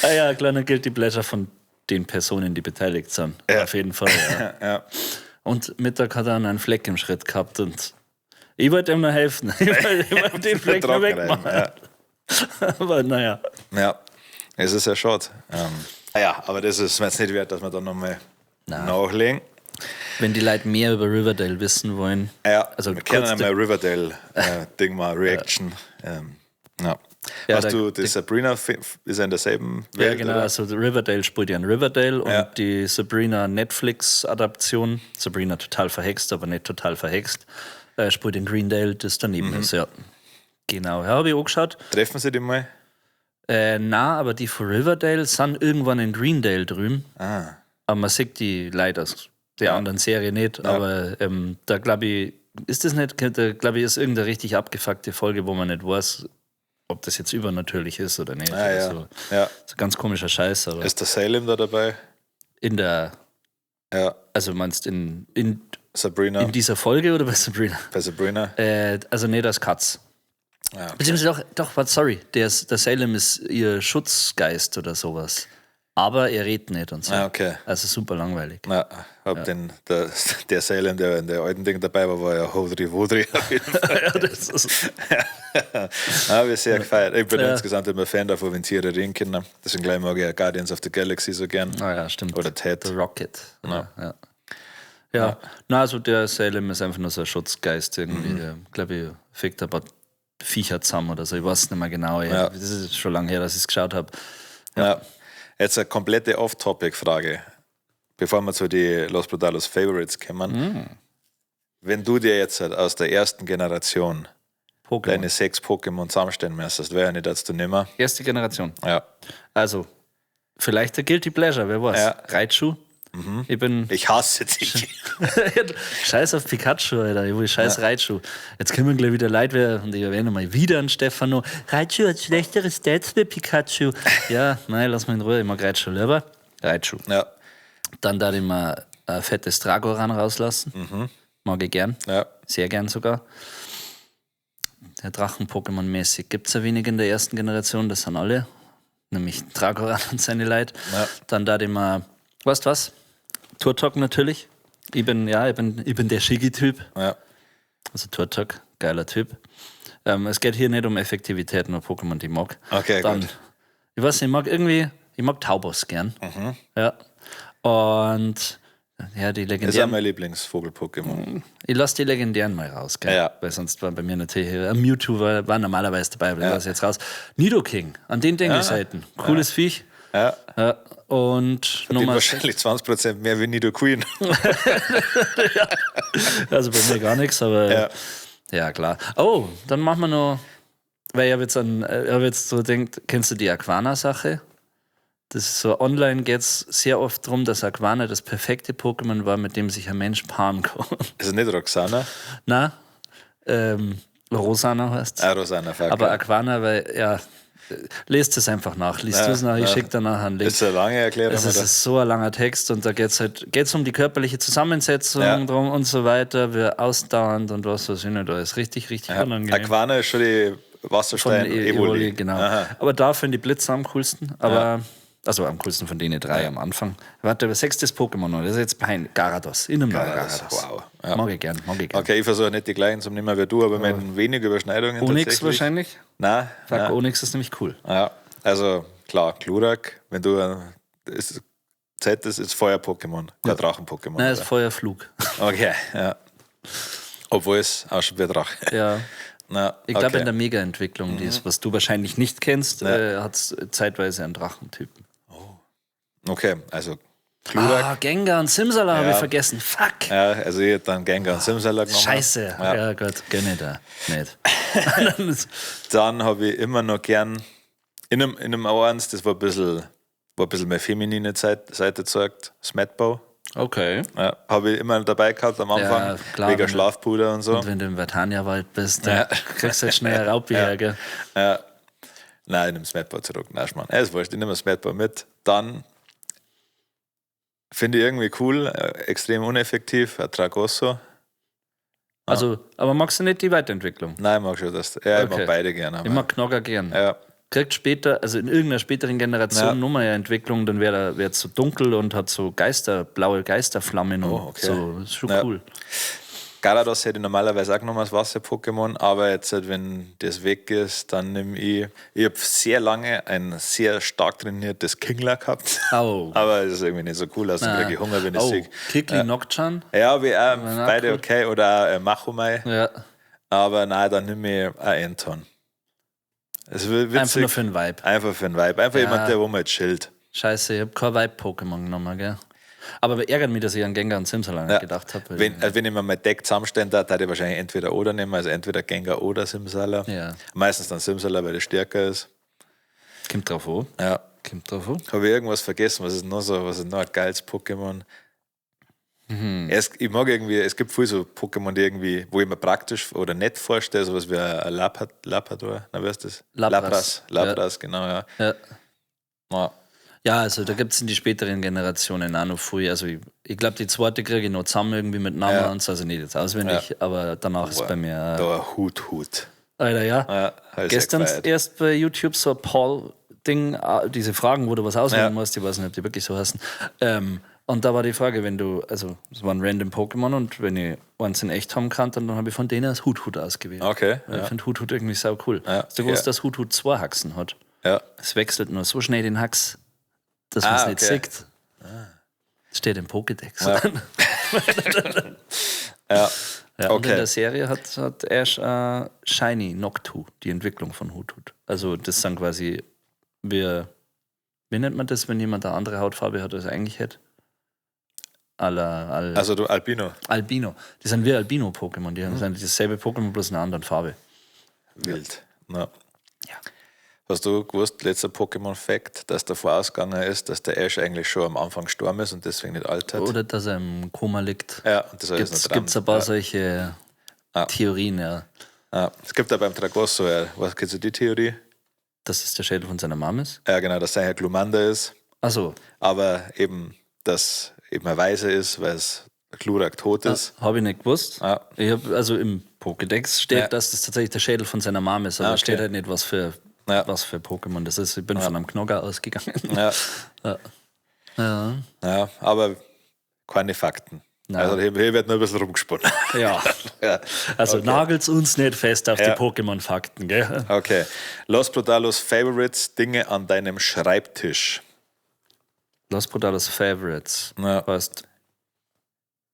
B: Ja, kleiner Guilty Pleasure von den Personen, die beteiligt sind.
A: Ja.
B: Auf jeden Fall. Ja.
A: Ja.
B: Und Mittag hat er einen Fleck im Schritt gehabt und ich wollte ihm noch helfen. Ich wollte den Fleck noch wegmachen.
A: Ja.
B: Aber naja.
A: Ja, es ist ja schade. Ja, aber das ist mir jetzt nicht wert, dass wir da nochmal nachlegen.
B: Wenn die Leute mehr über Riverdale wissen wollen.
A: Ja,
B: also
A: wir kennen einmal Riverdale-Ding mal, Reaction. Ja.
B: Ja,
A: Hast du die Sabrina, ist er in derselben Welt?
B: Ja, genau.
A: Oder?
B: Also Riverdale spielt ja in Riverdale und die Sabrina Netflix-Adaption, Sabrina total verhext, aber nicht total verhext, spielt in Greendale, das daneben ist, ja. Genau, ja, habe ich auch geschaut.
A: Treffen Sie die mal?
B: Na, aber die von Riverdale sind irgendwann in Greendale drüben. Aber man sieht die leider aus der anderen Serie nicht. Aber da glaube ich, ist das nicht, da glaube ich, ist irgendeine richtig abgefuckte Folge, wo man nicht weiß, ob das jetzt übernatürlich ist oder nicht. So ganz komischer Scheiß. Aber
A: ist der Salem da dabei?
B: in der, also meinst in
A: Sabrina?
B: in dieser Folge oder bei Sabrina?
A: Bei Sabrina?
B: Also nicht als Katz.
A: Ja, okay.
B: Beziehungsweise doch, sorry, der Salem ist ihr Schutzgeist oder sowas. Aber er redet nicht und so.
A: Okay.
B: Also super langweilig.
A: Na, der Salem, der in der alten Ding dabei war ja Hodri Wodri.
B: Das ist
A: Habe ich sehr gefeiert. Ich bin insgesamt immer Fan davon, wenn Tiere reden können. Deswegen gleich mag ich ja Guardians of the Galaxy so gern.
B: ja, stimmt.
A: Oder Ted.
B: The Rocket. Ja. Na, also der Salem ist einfach nur so ein Schutzgeist irgendwie. Der, glaube ich, fickt ein paar Viecher zusammen oder so. Ich weiß nicht mehr genau. Das ist schon lange her, dass ich es geschaut habe.
A: Ja. Jetzt eine komplette Off-Topic-Frage, bevor wir zu den Los Brutalos Favorites kommen. Wenn du dir jetzt aus der ersten Generation deine 6 Pokémon zusammenstellen müsstest, wäre ja nicht, als du nimmer.
B: Erste Generation.
A: Ja.
B: Also, vielleicht der Guilty Pleasure, wer weiß.
A: Ja.
B: Raichu.
A: Ich hasse dich.
B: Scheiß auf Pikachu, Alter. Ich will scheiß Raichu. Jetzt können wir gleich wieder leid werden und ich erwähne mal wieder einen Stefano. Raichu hat schlechtere Stats wie Pikachu. Ja, nein, lass mich in Ruhe. Ich mag Raichu lieber. Raichu.
A: Ja.
B: Dann darf ich mal ein fettes Dragoran rauslassen. Mag ich gern.
A: Ja.
B: Sehr gern sogar. Der Drachen-Pokémon-mäßig gibt es ja wenig in der ersten Generation. Das sind alle. Nämlich Dragoran und seine Leute.
A: Ja.
B: Dann darf ich mal, weißt du was? Turtok natürlich. Ich bin der Shiggy-Typ.
A: Ja.
B: Also Turtok, geiler Typ. Es geht hier nicht um Effektivität, nur Pokémon, die ich mag.
A: Okay,
B: Dann,
A: gut.
B: ich weiß nicht, ich mag Taubos gern. Ja. Und ja, die
A: Das ist ja
B: legendären.
A: mein Lieblingsvogel-Pokémon.
B: Ich lasse die legendären mal raus, gell?
A: Ja.
B: Weil sonst war bei mir natürlich Mewtwo war normalerweise dabei, aber ich lasse jetzt raus. Nidoking, an den denke ich selten. Cooles Viech.
A: Ja.
B: Ja. Und
A: Die wahrscheinlich 20% mehr wie Nido Queen.
B: Also bei mir gar nichts, aber ja klar. Oh, dann machen wir noch, weil ich habe jetzt so gedacht, kennst du die Aquana-Sache? Das ist so, online geht es sehr oft darum, dass Aquana das perfekte Pokémon war, mit dem sich ein Mensch paaren kann.
A: Ist es nicht Roxana?
B: Na, Rosana heißt es.
A: Roxana, fuck.
B: Aber Aquana, weil, lest es einfach nach. Liest du es nach, ich schicke danach einen Link.
A: Ist eine lange Erklärung,
B: Es
A: oder?
B: ist so ein langer Text und da geht's um die körperliche Zusammensetzung drum und so weiter, wie ausdauernd und was weiß ich nicht. Da ist richtig unangenehm.
A: Aquana ist schon die
B: Von
A: Wasserstein-Evoli.
B: Genau.
A: Aha.
B: Aber da finde ich Blitz am coolsten. Aber Also am coolsten von denen 3 am Anfang. Warte, aber 6. Pokémon noch. Das ist jetzt Gyarados. In einem Gyarados.
A: Wow. Ja.
B: Mag ich gern.
A: Okay, ich versuche nicht die gleichen zu nehmen wie du, aber mit wenig Überschneidungen
B: Onyx
A: tatsächlich.
B: wahrscheinlich.
A: Nein.
B: Fuck,
A: nein.
B: Onyx ist nämlich cool.
A: Ja, also klar, Glurak, wenn du Z ist Feuer-Pokémon, kein Drachen-Pokémon.
B: Nein, das ist Feuerflug.
A: Okay, ja. Obwohl es ausschaut wie ein Drache.
B: Ja.
A: Na,
B: Ich glaube,
A: okay.
B: in der Mega-Entwicklung, die ist, was du wahrscheinlich nicht kennst, hat es zeitweise einen Drachentypen.
A: Okay, also Glurak.
B: Gengar und Simsala habe
A: Ja.
B: ich vergessen. Fuck.
A: Ja, also ich hätte dann Gengar und Simsala genommen.
B: Scheiße.
A: Ja.
B: Ja, Gott, gönne da. Nicht.
A: Dann habe ich immer noch gern in einem Ohrens, das war ein bisschen mehr feminine Seite gezeigt, Smetbo.
B: Okay.
A: Ja, habe ich immer dabei gehabt am Anfang,
B: Ja, klar,
A: wegen
B: wenn du-
A: Schlafpuder und so.
B: Und wenn du im Vatania-Wald bist, dann kriegst du halt schnell eine Raupe her, gell?
A: Ja. Nein, ich nehme Smetbo zurück. Nein, Schmarrn. Ist wurscht, ich nehme Smetbo mit. Dann finde ich irgendwie cool, extrem uneffektiv, ein Tragosso.
B: Also, aber magst du nicht die Weiterentwicklung?
A: Nein, ich mag schon das. Ja, ich
B: Okay.
A: mag beide gerne.
B: Ich mag Knogger gern.
A: Ja,
B: Kriegt später, also in irgendeiner späteren Generation
A: Ja.
B: nochmal eine Entwicklung, dann wäre es so dunkel und hat so blaue Geisterflammen und
A: okay.
B: so. Das ist schon
A: Ja.
B: cool.
A: Gyarados hätte ich normalerweise auch genommen als Wasser-Pokémon, aber jetzt, wenn das weg ist, dann nehme ich habe sehr lange ein sehr stark trainiertes Kingler gehabt.
B: Au.
A: Aber das ist irgendwie nicht so cool, also kriege ich Hunger, wenn ich sehe.
B: Kikli Nocturne.
A: Ja, wie auch,
B: auch
A: beide
B: cool.
A: okay, oder auch Machomai.
B: Ja.
A: Aber nein, dann nehme ich ein Enton. Es wird witzig.
B: Einfach nur für den Vibe.
A: Einfach für einen Vibe. Einfach
B: Ja.
A: jemand, der wo mal chillt.
B: Scheiße, ich habe kein Vibe-Pokémon genommen, gell? Aber ärgert mich, dass ich an Gengar und Simsala nicht gedacht habe.
A: Wenn ich mir mein Deck zusammenstellen darf, würde ich wahrscheinlich entweder oder nehmen, also entweder Gengar oder Simsala.
B: Ja.
A: Meistens dann Simsala, weil der stärker ist.
B: Kommt drauf an.
A: Ja.
B: Kommt drauf an.
A: Habe ich irgendwas vergessen? Was ist noch ein geiles Pokémon? Ich mag irgendwie, es gibt viele so Pokémon, die irgendwie, wo ich mir praktisch oder nett vorstelle, sowas wie ein Laprador. Na, wer ist das?
B: Lapras.
A: Lapras, genau, ja.
B: Ja.
A: Ja.
B: Ja, also da gibt es in die späteren Generationen auch noch viel. Also ich glaube, die zweite kriege ich noch zusammen irgendwie mit Namen
A: Ja.
B: und so, also nicht jetzt auswendig, aber danach ist bei mir.
A: Da Hut.
B: Alter, ja.
A: Ja, hab ich
B: Gestern
A: sehr gefeiert.
B: erst bei YouTube so ein Paul-Ding, diese Fragen, wo du was auswählen
A: Ja.
B: musst, ich weiß nicht, ob die wirklich so heißen. Und da war die Frage, wenn du, also es waren random Pokémon und wenn ich eins in echt haben kann, dann habe ich von denen das Hut ausgewählt.
A: Okay,
B: Weil Ich
A: ja.
B: finde Hut irgendwie sau cool.
A: Ja,
B: Hast du gewusst,
A: ja.
B: dass Hut 2 Haxen hat?
A: Ja.
B: Es wechselt nur so schnell den Hax, dass man es nicht
A: okay.
B: sieht. Steht im Pokédex.
A: Ja. Ja.
B: Ja, und in
A: Okay.
B: der Serie hat Ash Shiny Noctu, die Entwicklung von Hut. Also das sind quasi, wie nennt man das, wenn jemand eine andere Hautfarbe hat, als er eigentlich hätte?
A: Also du Albino.
B: Albino. Die sind wie Albino-Pokémon. Die sind dasselbe Pokémon, bloß in einer anderen Farbe.
A: Wild. Ja.
B: Ja.
A: Hast du gewusst, letzter Pokémon-Fact, dass davor ausgegangen ist, dass der Ash eigentlich schon am Anfang gestorben ist und deswegen nicht alt hat?
B: Oder dass er im Koma liegt.
A: Ja, und das ist
B: Gibt
A: noch dran.
B: es ein paar solche Theorien, ja.
A: Ja. Es gibt ja beim Tragosso, was kennst du die Theorie?
B: Dass es der Schädel von seiner Mom ist.
A: Ja, genau, dass er ja Glumanda ist,
B: Achso,
A: aber eben, dass eben ein Weiße ist, weil es Glurak tot ist.
B: habe ich nicht gewusst.
A: Ja.
B: Ich hab, also im Pokédex steht,
A: Ja.
B: dass das tatsächlich der Schädel von seiner Mom ist, aber
A: Okay.
B: steht halt nicht, was für Pokémon das ist. Ich bin von einem Knogger ausgegangen.
A: Ja.
B: Ja.
A: Ja, aber keine Fakten.
B: Nein.
A: Also hier wird nur ein bisschen rumgesponnen.
B: Ja.
A: Ja.
B: Also
A: Okay.
B: nagelt's uns nicht fest auf die
A: Ja.
B: Pokémon-Fakten, gell?
A: Okay. Los Brutalos Favorites, Dinge an deinem Schreibtisch.
B: Los Brutalos Favorites.
A: Ja.
B: Weißt,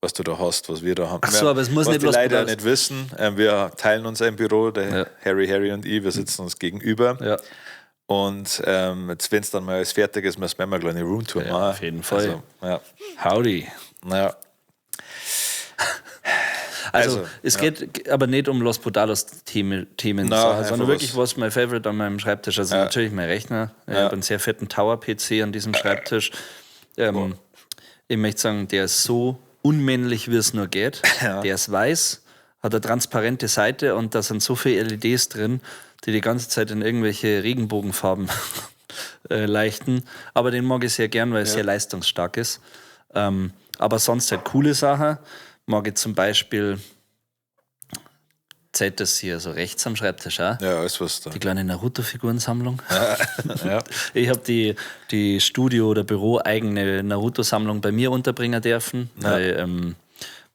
A: Was du da hast, was wir da haben.
B: Ach so, aber es muss
A: was
B: nicht
A: die
B: Los
A: Leute
B: Brutalos-
A: nicht wissen, wir teilen uns ein Büro, der Harry und ich, wir sitzen uns gegenüber.
B: ja.
A: Und jetzt, wenn es dann mal alles fertig ist, müssen wir immer eine kleine Roomtour
B: Ja,
A: machen.
B: auf jeden Fall.
A: Also,
B: Howdy.
A: ja.
B: Also,
A: Also,
B: es geht aber nicht um Los Brutalos Themen,
A: einfach
B: sondern wirklich, was mein Favorite an meinem Schreibtisch. Also natürlich mein Rechner. Ich habe einen sehr fetten Tower-PC an diesem Schreibtisch. Ich möchte sagen, der ist so unmännlich, wie es nur geht.
A: Ja.
B: Der ist weiß, hat eine transparente Seite und da sind so viele LEDs drin, die ganze Zeit in irgendwelche Regenbogenfarben leichten. Aber den mag ich sehr gern, weil er sehr leistungsstark ist. Aber sonst halt coole Sachen. Mag ich zum Beispiel Zählt das hier so rechts am Schreibtisch auch?
A: Ja, alles was da.
B: Die kleine Naruto-Figurensammlung.
A: Ja.
B: Ich habe die Studio- oder Büro-eigene Naruto-Sammlung bei mir unterbringen dürfen, weil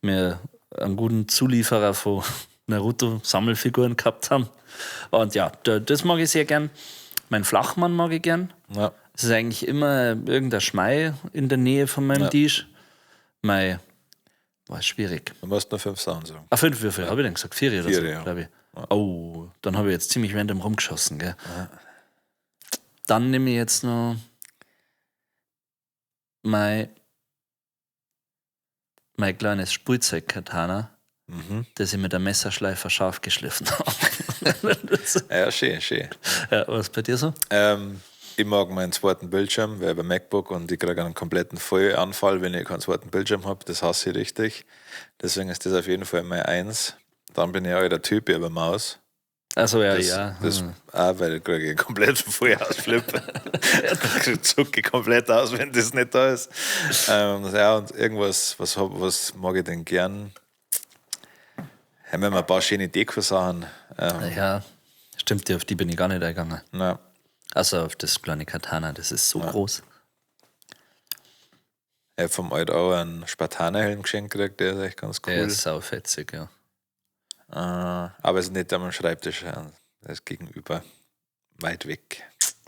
B: wir einen guten Zulieferer von Naruto-Sammelfiguren gehabt haben. Und ja, das mag ich sehr gern. Mein Flachmann mag ich gern.
A: Ja.
B: Es ist eigentlich immer irgendein Schmei in der Nähe von meinem Tisch. War schwierig.
A: Du musst nur 5 Sachen sagen.
B: 5 Würfel, habe ich denn gesagt? 4 oder
A: 4,
B: so,
A: ja.
B: glaube ich. Oh, dann habe ich jetzt ziemlich random rumgeschossen, gell? Dann nehme ich jetzt noch mein kleines Spielzeug-Katana, das ich mit der Messerschleifer scharf geschliffen habe.
A: Ja, schön.
B: Ja, was bei dir so?
A: Ich mag meinen zweiten Bildschirm, weil ich habe ein MacBook und ich kriege einen kompletten Vollanfall, wenn ich keinen zweiten Bildschirm habe. Das hasse ich richtig. Deswegen ist das auf jeden Fall mein 1. Dann bin ich auch der Typ, ich habe eine Maus.
B: Also ja,
A: Das auch, weil ich kriege einen kompletten Vollausflip. Ich zucke komplett aus, wenn das nicht da ist. Ja, und irgendwas, was mag ich denn gern? Haben wir mal ein paar schöne Deko-Sachen.
B: Ja, stimmt, auf die bin ich gar nicht eingegangen.
A: Na,
B: Also auf das kleine Katana, das ist so groß.
A: ich habe vom Alt auch einen Spartanerhelm geschenkt gekriegt, der ist echt ganz cool.
B: Der ist saufetzig, ja.
A: Aber es ist nicht am Schreibtisch, der ist gegenüber, weit weg.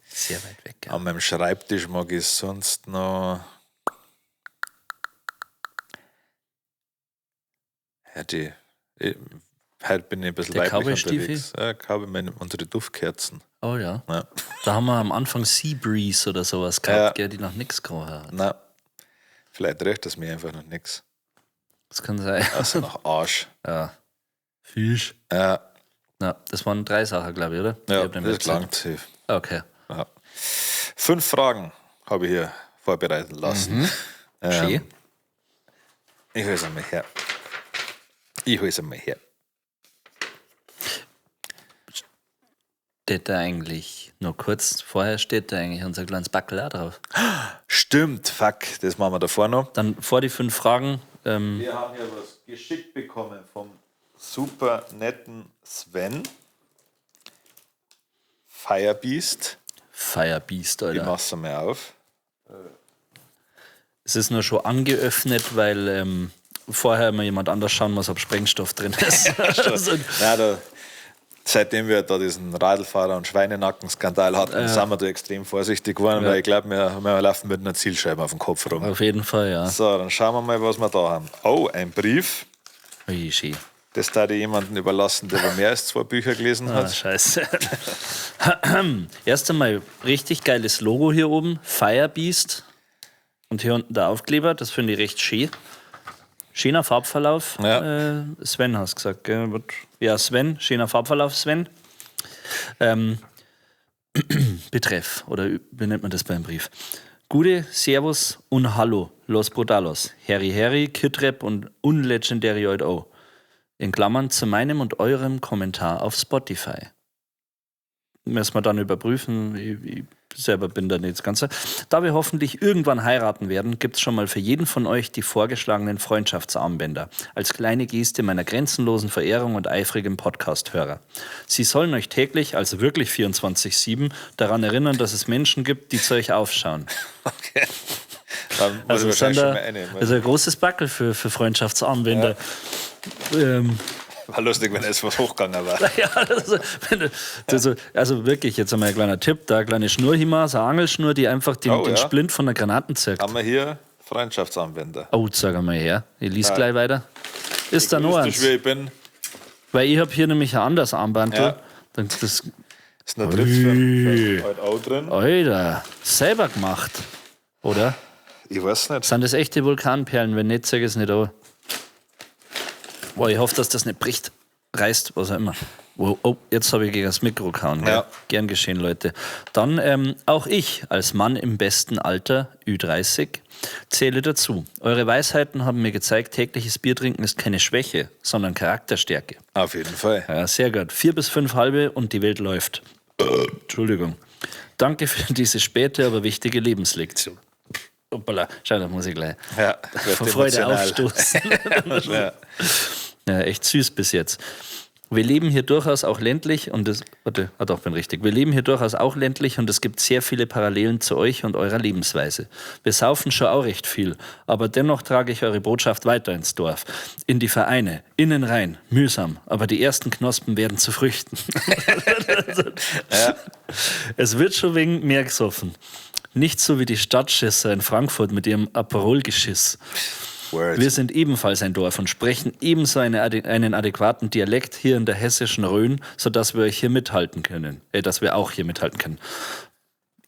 B: Sehr weit weg, ja.
A: An meinem Schreibtisch mag ich sonst noch. Ja, heute bin ich ein bisschen
B: Der
A: weiblich
B: Cowboy-Stiefel?
A: unterwegs. Ja, unsere Duftkerzen.
B: Oh ja.
A: Ja.
B: Da haben wir am Anfang Sea Breeze oder sowas gehabt,
A: Ja.
B: gell, die noch nichts gerochen hat.
A: Na, vielleicht riecht das mir einfach noch nichts.
B: Das kann sein.
A: Außer nach Arsch.
B: Ja. Fisch.
A: Ja,
B: Na, das waren 3 Sachen, glaube ich, oder?
A: ja
B: Ich hab
A: das
B: nämlich gesagt.
A: langt.
B: Okay.
A: Ja. 5 Fragen habe ich hier vorbereiten lassen.
B: Schön.
A: Ich hole es einmal her.
B: Steht da eigentlich, nur kurz vorher steht da eigentlich unser kleines Backel auch drauf.
A: Stimmt, fuck, das machen wir davor noch.
B: Dann vor die 5 Fragen.
A: Wir haben hier was geschickt bekommen vom super netten Sven. Firebeast.
B: Firebeast,
A: Ich
B: Alter.
A: mach's einmal auf.
B: Es ist nur schon angeöffnet, weil vorher mal jemand anders schauen muss, ob Sprengstoff drin ist. Also,
A: Ja, seitdem wir da diesen Radlfahrer- und Schweinenacken-Skandal hatten, sind wir da extrem vorsichtig geworden, weil ich glaube, wir laufen mit einer Zielscheibe auf dem Kopf rum.
B: auf jeden Fall, ja.
A: So, dann schauen wir mal, was wir da haben. Oh, ein Brief.
B: Ui, schön.
A: Das da ich jemanden überlassen, der mehr als 2 Bücher gelesen
B: Ah,
A: hat.
B: scheiße. Erst einmal richtig geiles Logo hier oben. Firebeast. Und hier unten der Aufkleber. Das finde ich recht schön. Schöner Farbverlauf.
A: Ja.
B: Sven hast gesagt, gell? Ja, Sven. Schöner Farbverlauf, Sven. Betreff. Oder wie nennt man das beim Brief? Gute, Servus und Hallo, Los Brutalos. Harry, Kidrap und Unlegendary O. In Klammern zu meinem und eurem Kommentar auf Spotify. Müssen wir dann überprüfen. Ich selber bin da nicht das Ganze. Da wir hoffentlich irgendwann heiraten werden, gibt es schon mal für jeden von euch die vorgeschlagenen Freundschaftsarmbänder. Als kleine Geste meiner grenzenlosen Verehrung und eifrigem Podcast-Hörer. Sie sollen euch täglich, also wirklich 24/7, daran erinnern, dass es Menschen gibt, die zu euch aufschauen.
A: Okay. Dann muss
B: Also,
A: ich wahrscheinlich schon mal einnehmen.
B: also ein großes Backel für Freundschaftsarmbänder.
A: War lustig, wenn es was hochgegangen war.
B: Ja, also wirklich, jetzt einmal ein kleiner Tipp, da eine kleine Schnur hinmachen, so eine Angelschnur, die einfach den Splint von der Granaten zirkt.
A: Haben wir hier Freundschaftsanwender.
B: Oh, sag mal her, ich lies gleich weiter. Ist da noch
A: Egoistisch
B: eins?
A: wie ich bin,
B: Weil ich habe hier nämlich ein anderes Armbandel.
A: Ja.
B: Das,
A: ist noch Trips für heute auch drin.
B: Alter, selber gemacht, oder?
A: Ich weiß nicht.
B: Sind das echte Vulkanperlen? Wenn nicht, sag ich es nicht an. Boah, ich hoffe, dass das nicht bricht, reißt, was auch immer. Oh, jetzt habe ich gegen das Mikro gehauen.
A: Ja.
B: Gern geschehen, Leute. Dann auch ich als Mann im besten Alter, Ü30, zähle dazu. Eure Weisheiten haben mir gezeigt, tägliches Biertrinken ist keine Schwäche, sondern Charakterstärke.
A: Auf jeden Fall.
B: Ja, sehr gut. 4 bis 5 halbe und die Welt läuft. Entschuldigung. Danke für diese späte, aber wichtige Lebenslektion. Hoppala, schau, da muss ich gleich
A: Ja,
B: vor Freude aufstoßen.
A: Ja.
B: Ja, echt süß bis jetzt. Wir leben hier durchaus auch ländlich und es. Warte, doch, bin richtig. Wir leben hier durchaus auch ländlich und es gibt sehr viele Parallelen zu euch und eurer Lebensweise. Wir saufen schon auch recht viel, aber dennoch trage ich eure Botschaft weiter ins Dorf. In die Vereine, innen rein, mühsam, aber die ersten Knospen werden zu Früchten. Es wird schon wegen mehr gesoffen. Nicht so wie die Stadtschisser in Frankfurt mit ihrem Aperol-Geschiss.
A: Word.
B: Wir sind ebenfalls ein Dorf und sprechen ebenso einen adäquaten Dialekt hier in der hessischen Rhön, sodass wir euch hier mithalten können. Dass wir auch hier mithalten können.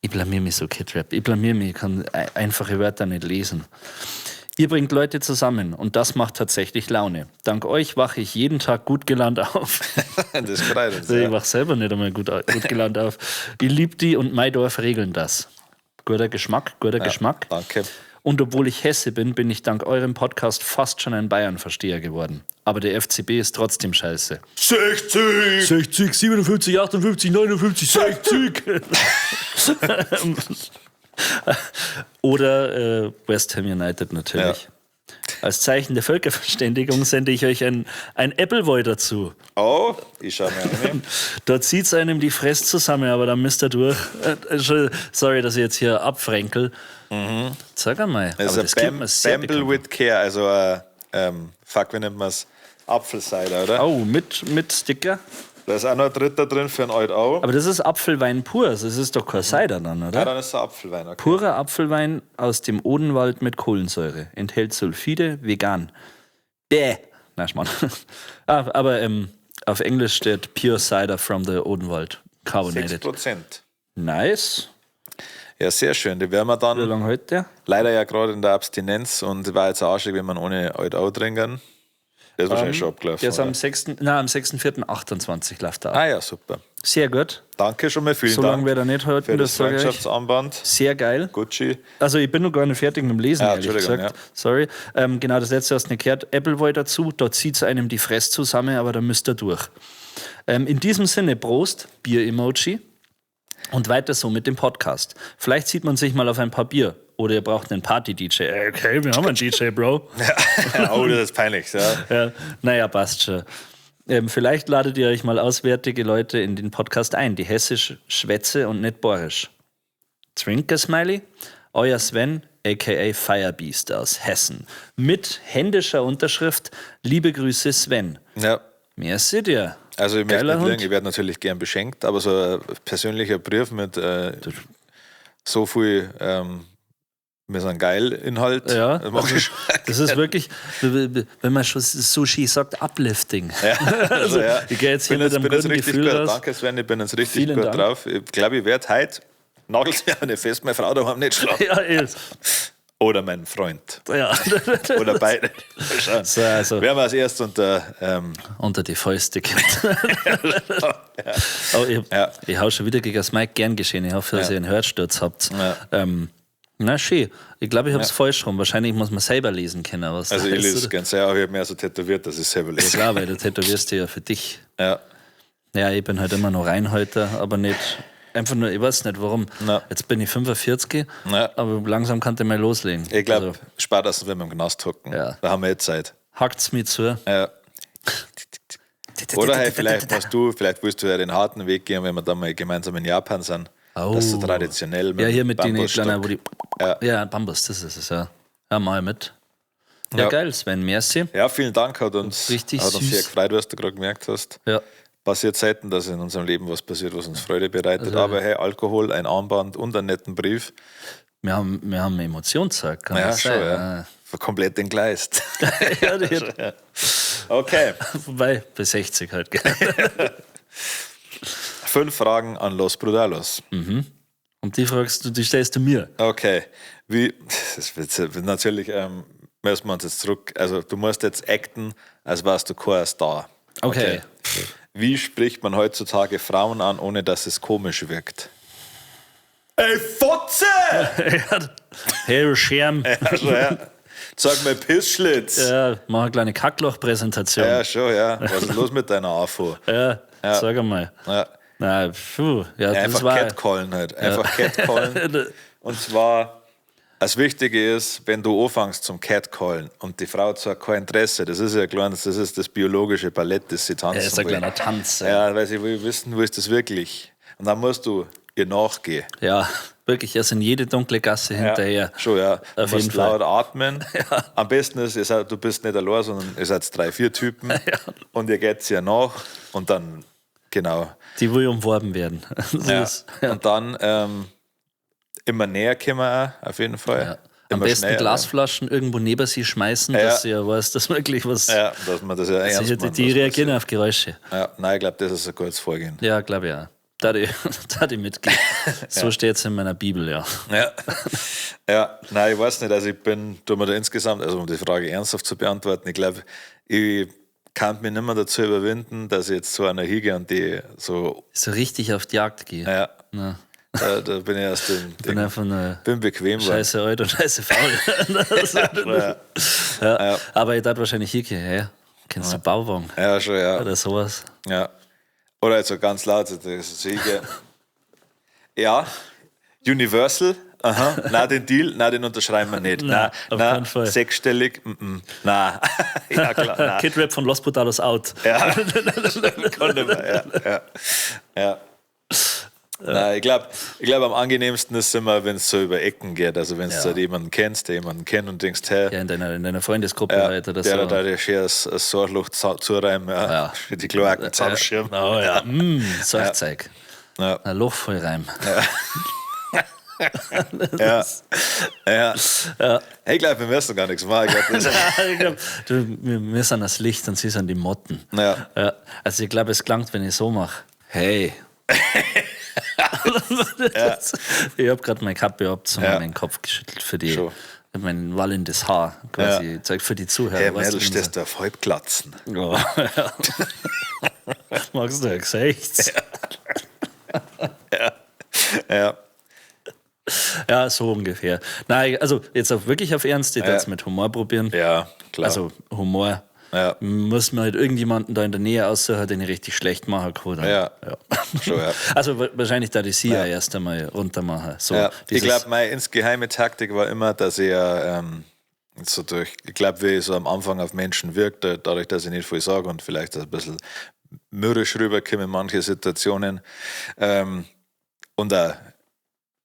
B: Ich blamier mich so, Kidrap. Ich blamier mich, ich kann einfache Wörter nicht lesen. Ihr bringt Leute zusammen und das macht tatsächlich Laune. Dank euch wache ich jeden Tag gut gelaunt auf.
A: Das freut uns.
B: Ich wache selber nicht einmal gut gelaunt auf. Ich liebe die und mein Dorf regeln das. Guter Geschmack.
A: Danke.
B: Und obwohl ich Hesse bin, bin ich dank eurem Podcast fast schon ein Bayern-Versteher geworden. Aber der FCB ist trotzdem scheiße. 60, 57, 58, 59, 60. Oder West Ham United natürlich.
A: Ja.
B: Als Zeichen der Völkerverständigung sende ich euch ein Appleboy dazu.
A: Oh, ich schau mir an.
B: Da zieht es einem die Fresse zusammen, aber dann müsst ihr durch. Sorry, dass ich jetzt hier abfränkel. Sag einmal.
A: Das
B: Aber
A: ist
B: das
A: ein Bamble with Care, also wie nennt man es? Apfelcider, oder?
B: Oh, mit Sticker?
A: Da ist auch noch ein dritter drin für ein Euro.
B: Aber das ist Apfelwein pur. Das ist doch kein Cider dann, oder?
A: Ja, dann ist es ein Apfelwein. Okay.
B: Purer Apfelwein aus dem Odenwald mit Kohlensäure. Enthält Sulfide, vegan. Bäh. Na, Schmarrn. Aber auf Englisch steht Pure Cider from the Odenwald. Carbonated.
A: 6%.
B: Nice.
A: Ja, sehr schön. Die werden wir
B: Wie
A: dann
B: lange heute der?
A: leider ja gerade in der Abstinenz und war jetzt arschig, wenn man ohne Euro trinken. Der ist wahrscheinlich schon abgelaufen.
B: Der ist
A: oder?
B: am 6.4.28 läuft er ab.
A: Ah ja, super.
B: Sehr gut.
A: Danke schon mal, vielen
B: So
A: Dank
B: lange werde ich nicht halten,
A: für das
B: das sage ich euch.
A: Freundschaftsarmband.
B: Sehr geil.
A: Gucci.
B: Also ich bin noch gar nicht fertig mit dem Lesen,
A: Ja,
B: ehrlich
A: Entschuldigung,
B: gesagt.
A: ja.
B: Sorry. Genau, das letzte hast du nicht gehört. Appleboy dazu, da zieht es einem die Fresse zusammen, aber da müsst ihr durch. In diesem Sinne, Prost, Bier-Emoji. Und weiter so mit dem Podcast. Vielleicht sieht man sich mal auf ein paar Bier. Oder ihr braucht einen Party-DJ. Okay, wir haben einen DJ, Bro.
A: Oh, das ist peinlich. Ja.
B: Ja, naja, passt schon. Vielleicht ladet ihr euch mal auswärtige Leute in den Podcast ein, die hessisch schwätze und nicht bohrisch. Zwinker-Smiley, euer Sven, a.k.a. Firebeast aus Hessen. Mit händischer Unterschrift, liebe Grüße Sven.
A: Ja.
B: Merci dir.
A: Also ich möchte
B: Geiler
A: nicht
B: Hund.
A: lügen, ich werde natürlich gern beschenkt, aber so ein persönlicher Brief mit so viel mit so einem geil Inhalt.
B: Ja,
A: das mach ich schon.
B: das ist wirklich, wenn man schon Sushi sagt, uplifting.
A: Ja, also, ja.
B: Ich gehe jetzt hier
A: bin
B: mit einem
A: bin jetzt
B: guten
A: richtig
B: Gefühl
A: gut.
B: raus.
A: Danke Sven, ich bin jetzt richtig
B: Vielen
A: gut
B: Dank.
A: drauf. Ich glaube, ich werde heute, nagelt mir nicht fest, meine Frau daheim nicht schlafen.
B: Ja, ist.
A: Oder mein Freund.
B: Ja.
A: Oder beide. Mal schauen.
B: So, also.
A: Wer wir als erst unter
B: Unter die Fäuste gibt. Oh, ich hau schon wieder gegen das Mic, gern geschehen. Ich hoffe, dass ihr einen Hörsturz habt.
A: Ja.
B: Na schön. Ich glaube, ich habe es falsch rum. Wahrscheinlich muss man selber lesen können. Was
A: Also
B: das
A: ich
B: heißt,
A: lese es
B: oder?
A: ganz sehr, aber ich habe mir so tätowiert, dass ich es selber
B: Ja
A: lese.
B: klar, weil du tätowierst dich ja für dich.
A: Ja.
B: Ja, ich bin halt immer noch Reinhalter, aber nicht. Einfach nur, ich weiß nicht warum.
A: Na.
B: Jetzt bin ich 45,
A: Ja.
B: aber langsam kann ich mal loslegen.
A: Ich glaube,
B: Also,
A: spätestens, wenn wir im Knast hocken.
B: Ja.
A: Da haben wir jetzt Zeit.
B: hackt's mir zu.
A: Ja. Oder hey, vielleicht willst du ja den harten Weg gehen, wenn wir dann mal gemeinsam in Japan sind.
B: Oh.
A: Das ist so traditionell mit
B: Ja, hier mit den
A: Bambusstock.
B: kleinen, wo die. Ja, Bambus, das ist es, ja. Ja, mal mit. Ja,
A: Ja.
B: geil, Sven, merci.
A: Ja, vielen Dank, hat uns
B: Richtig
A: sehr
B: süß.
A: gefreut, was du gerade gemerkt hast.
B: Ja.
A: Passiert selten, dass in unserem Leben was passiert, was uns Freude bereitet.
B: Also,
A: Aber hey, Alkohol, ein Armband und einen netten Brief.
B: Wir haben eine Emotion gezeigt, kann
A: Ja,
B: das
A: schon,
B: sein?
A: ja. Komplett entgleist.
B: Ja, die hat,
A: Okay.
B: wobei, bei 60 halt. Gell?
A: 5 Fragen an Los Brudalos.
B: Und die stellst du mir.
A: Okay. Das wird natürlich, müssen wir uns jetzt zurück. Also, du musst jetzt acten, als wärst du kein Star.
B: Okay.
A: Wie spricht man heutzutage Frauen an, ohne dass es komisch wirkt? Ey, Fotze!
B: Hey, du Scherm.
A: Ja, schon, ja. Sag mal Pissschlitz.
B: Ja, mach eine kleine Kackloch-Präsentation.
A: Ja, schon, ja. Was ist los mit deiner AFO?
B: Ja, sag einmal.
A: Ja.
B: Na, ja, das
A: Einfach
B: war.
A: Catcallen halt. Einfach Catcallen. Und zwar Das Wichtige ist, wenn du anfängst zum Catcallen und die Frau zeigt kein Interesse, das ist ja klar, das ist das biologische Ballett, das sie tanzen
B: ist ein
A: will.
B: kleiner Tanz.
A: Ja, weil sie will wissen, wo ist das wirklich. Und dann musst du ihr nachgehen.
B: Ja, wirklich, also in jede dunkle Gasse hinterher.
A: Ja, schon, ja. Du
B: Auf
A: musst
B: jeden Fall.
A: laut atmen. Am besten ist, du bist nicht allein, sondern ihr seid 3, 4 Typen und ihr geht ja nach und dann, genau.
B: Die will umworben werden.
A: Und dann immer näher kommen auch, auf jeden Fall.
B: Ja. Am
A: Immer
B: besten
A: schneller.
B: Glasflaschen irgendwo neben sie schmeißen, dass sie ja weiß, dass wirklich was.
A: Ja, dass man das ja ernst
B: Also
A: meint,
B: die
A: was
B: reagieren
A: passiert.
B: auf Geräusche.
A: Ja, nein, ich glaube, das ist ein gutes Vorgehen.
B: Ja, glaube ich auch. Da die mitgehen. So steht es in meiner Bibel, ja.
A: Ja. Ja, nein, ich weiß nicht, also ich bin, tu mir da insgesamt, also um die Frage ernsthaft zu beantworten, ich glaube, ich kann mich nicht mehr dazu überwinden, dass ich jetzt zu einer hingehe und die so,
B: So richtig auf die Jagd gehe.
A: ja,
B: Na,
A: da bin ich erst
B: bin einfach eine
A: bin bequem geworden.
B: scheiße alt und scheiße faul. Ja. Aber ich dachte wahrscheinlich hingehen, ja. Kennst du Bauwagen
A: Ja, schon, ja.
B: oder sowas?
A: Ja. Oder jetzt so ganz laut, so hingehe. Ja, Universal, aha, nein, den Deal, nein, den unterschreiben wir nicht. Nein,
B: auf keinen Fall.
A: sechsstellig, nein. Ja, klar, nein.
B: Kid Rap von Los Brutalos out.
A: Ja, kann nicht mehr, ja. Nein, ich glaube, am angenehmsten ist es immer, wenn es so über Ecken geht. Also, wenn du halt jemanden kennst, der jemanden kennt und denkst, hey,
B: Ja, in deiner Freundesgruppe halt oder
A: der
B: so.
A: da der schön ein Sorgloch zureimen, für die Kloaken zusammenschirmen.
B: Oh ja, Sorgzeug.
A: Ja.
B: Ein Loch voll Reim.
A: Ja. Hey, ich glaube, wir müssen gar nichts machen. Ich glaub, das
B: Ich glaub, wir sind das Licht und sie sind die Motten.
A: Ja.
B: Also ich glaube, es klangt, wenn ich so mache. Hey. Ich habe gerade meine Kappe abgezogen und meinen Kopf geschüttelt für die.
A: Schon.
B: Mein wallendes Haar quasi. Zeig für die Zuhörer.
A: Hey,
B: weißt
A: Mädel,
B: du,
A: stehst du auf Halbglatzen.
B: Oh, ja. Magst du ja gesagt?
A: Ja.
B: Ja, so ungefähr. Nein, also jetzt auch wirklich auf Ernst, ich darf es mit Humor probieren.
A: Ja, klar.
B: Also Humor.
A: Ja.
B: Muss man halt irgendjemanden da in der Nähe aussuchen, den ich richtig schlecht machen kann. Dann.
A: Ja. Schon, ja.
B: Also wahrscheinlich da die sie ja erst einmal runtermachen. So,
A: Ja. Ich
B: dieses-
A: glaube, meine insgeheime Taktik war immer, dass ich so ich glaube, wie ich so am Anfang auf Menschen wirke, dadurch, dass ich nicht viel sage und vielleicht ein bisschen mürrisch rüberkomme in manche Situationen und auch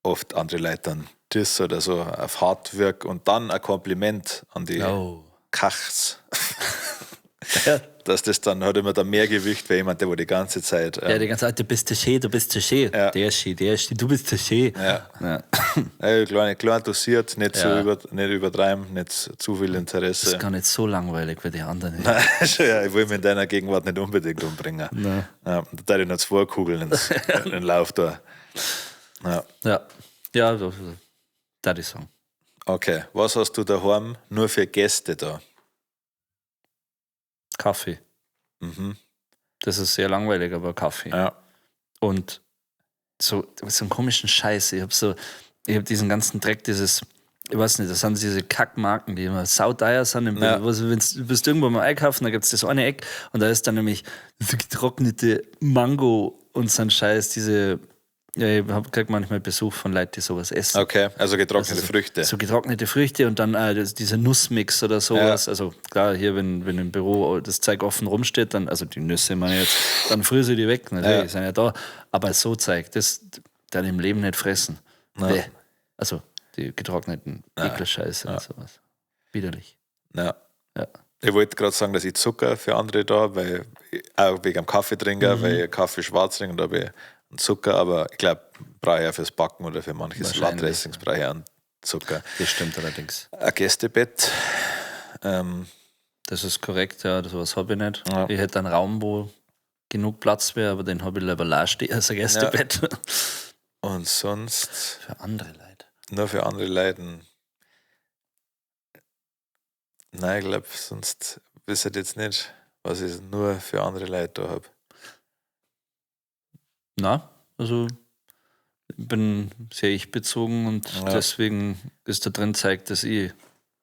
A: oft andere Leute dann das oder so auf hart wirke und dann ein Kompliment an die
B: Oh.
A: Kachs.
B: Ja.
A: Dass das dann hat immer da mehr Gewicht wie jemand, der wo die ganze Zeit.
B: Ja, die ganze Zeit, du bist zu schön, du bist zu schön.
A: Ja.
B: Der ist schön, du bist zu schön.
A: Ja.
B: Ja.
A: Klar dosiert, nicht,
B: Ja.
A: nicht übertreiben, nicht zu viel
B: Das
A: Interesse.
B: ist gar nicht so langweilig wie die anderen.
A: Ja, ich will mich in deiner Gegenwart nicht unbedingt umbringen.
B: Nein.
A: Ja, da hätte ich noch 2 Kugeln in den Lauf da. Ja.
B: Ja, da ich sagen.
A: Okay, was hast du daheim nur für Gäste da?
B: Kaffee.
A: Mhm.
B: Das ist sehr langweilig, aber Kaffee.
A: Ja.
B: Und so einen komischen Scheiß. Ich hab diesen ganzen Dreck, ich weiß nicht, das sind diese Kackmarken, die immer sauteuer sind.
A: Ja.
B: Du bist irgendwo mal einkaufen, da gibt es das eine Eck und da ist dann nämlich so getrocknete Mango und so ein Scheiß, ich krieg manchmal Besuch von Leuten, die sowas essen.
A: Okay, also getrocknete
B: Also
A: Früchte.
B: So getrocknete Früchte und dann dieser Nussmix oder sowas.
A: Ja.
B: Also klar, hier, wenn im Büro das Zeug offen rumsteht, dann, also die Nüsse meine ich jetzt, dann friere ich die weg, natürlich,
A: Ja.
B: die sind ja da. Aber so Zeug, das dann im Leben nicht fressen. Bäh. Also die getrockneten Ekelscheiße und sowas. Widerlich.
A: Ja.
B: Ja.
A: Ich wollte gerade sagen, dass ich Zucker für andere da habe, weil auch wegen dem Kaffee trinke, weil ich Kaffee schwarz trinke, da habe ich einen Zucker, aber ich glaube, brauche ich auch fürs Backen oder für manche
B: Wahrscheinlich,
A: Salatdressings brauche ich auch einen Zucker.
B: Das stimmt allerdings.
A: Ein Gästebett.
B: Das ist korrekt, ja, sowas habe ich nicht.
A: Ja.
B: Ich hätte einen Raum, wo genug Platz wäre, aber den habe ich lieber leer stehen als ein Gästebett.
A: Und sonst
B: Für andere Leute.
A: nur für andere Leuten. Nein, ich glaube, sonst wisst ihr jetzt nicht, was ich nur für andere Leute da habe.
B: Na, also ich bin sehr ich-bezogen und deswegen ist da drin zeigt, dass ich.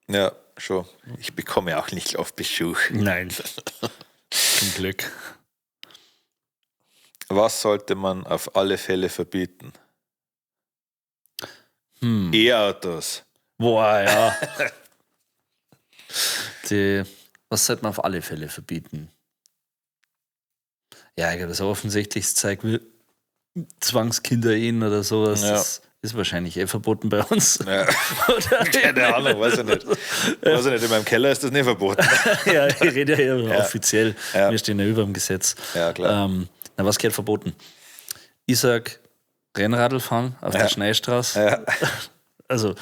A: Ja, schon. Ich bekomme auch nicht auf Besuch.
B: Nein. Zum Glück.
A: Was sollte man auf alle Fälle verbieten?
B: Hm.
A: E-Autos.
B: Boah, ja. Was sollte man auf alle Fälle verbieten? Ja, ich glaube, das offensichtlichste Zeug wie Zwangskinder-Ehen oder sowas.
A: Ja.
B: Das ist wahrscheinlich verboten bei uns.
A: Ja.
B: Oder?
A: Keine Ahnung, weiß ich nicht. In meinem Keller ist das nicht verboten.
B: Ja, ich rede ja hier offiziell.
A: Ja.
B: Wir stehen ja über dem Gesetz.
A: Ja, klar.
B: Was gehört verboten? Ich sag Rennradl fahren auf der Schneistraße.
A: Ja.
B: Also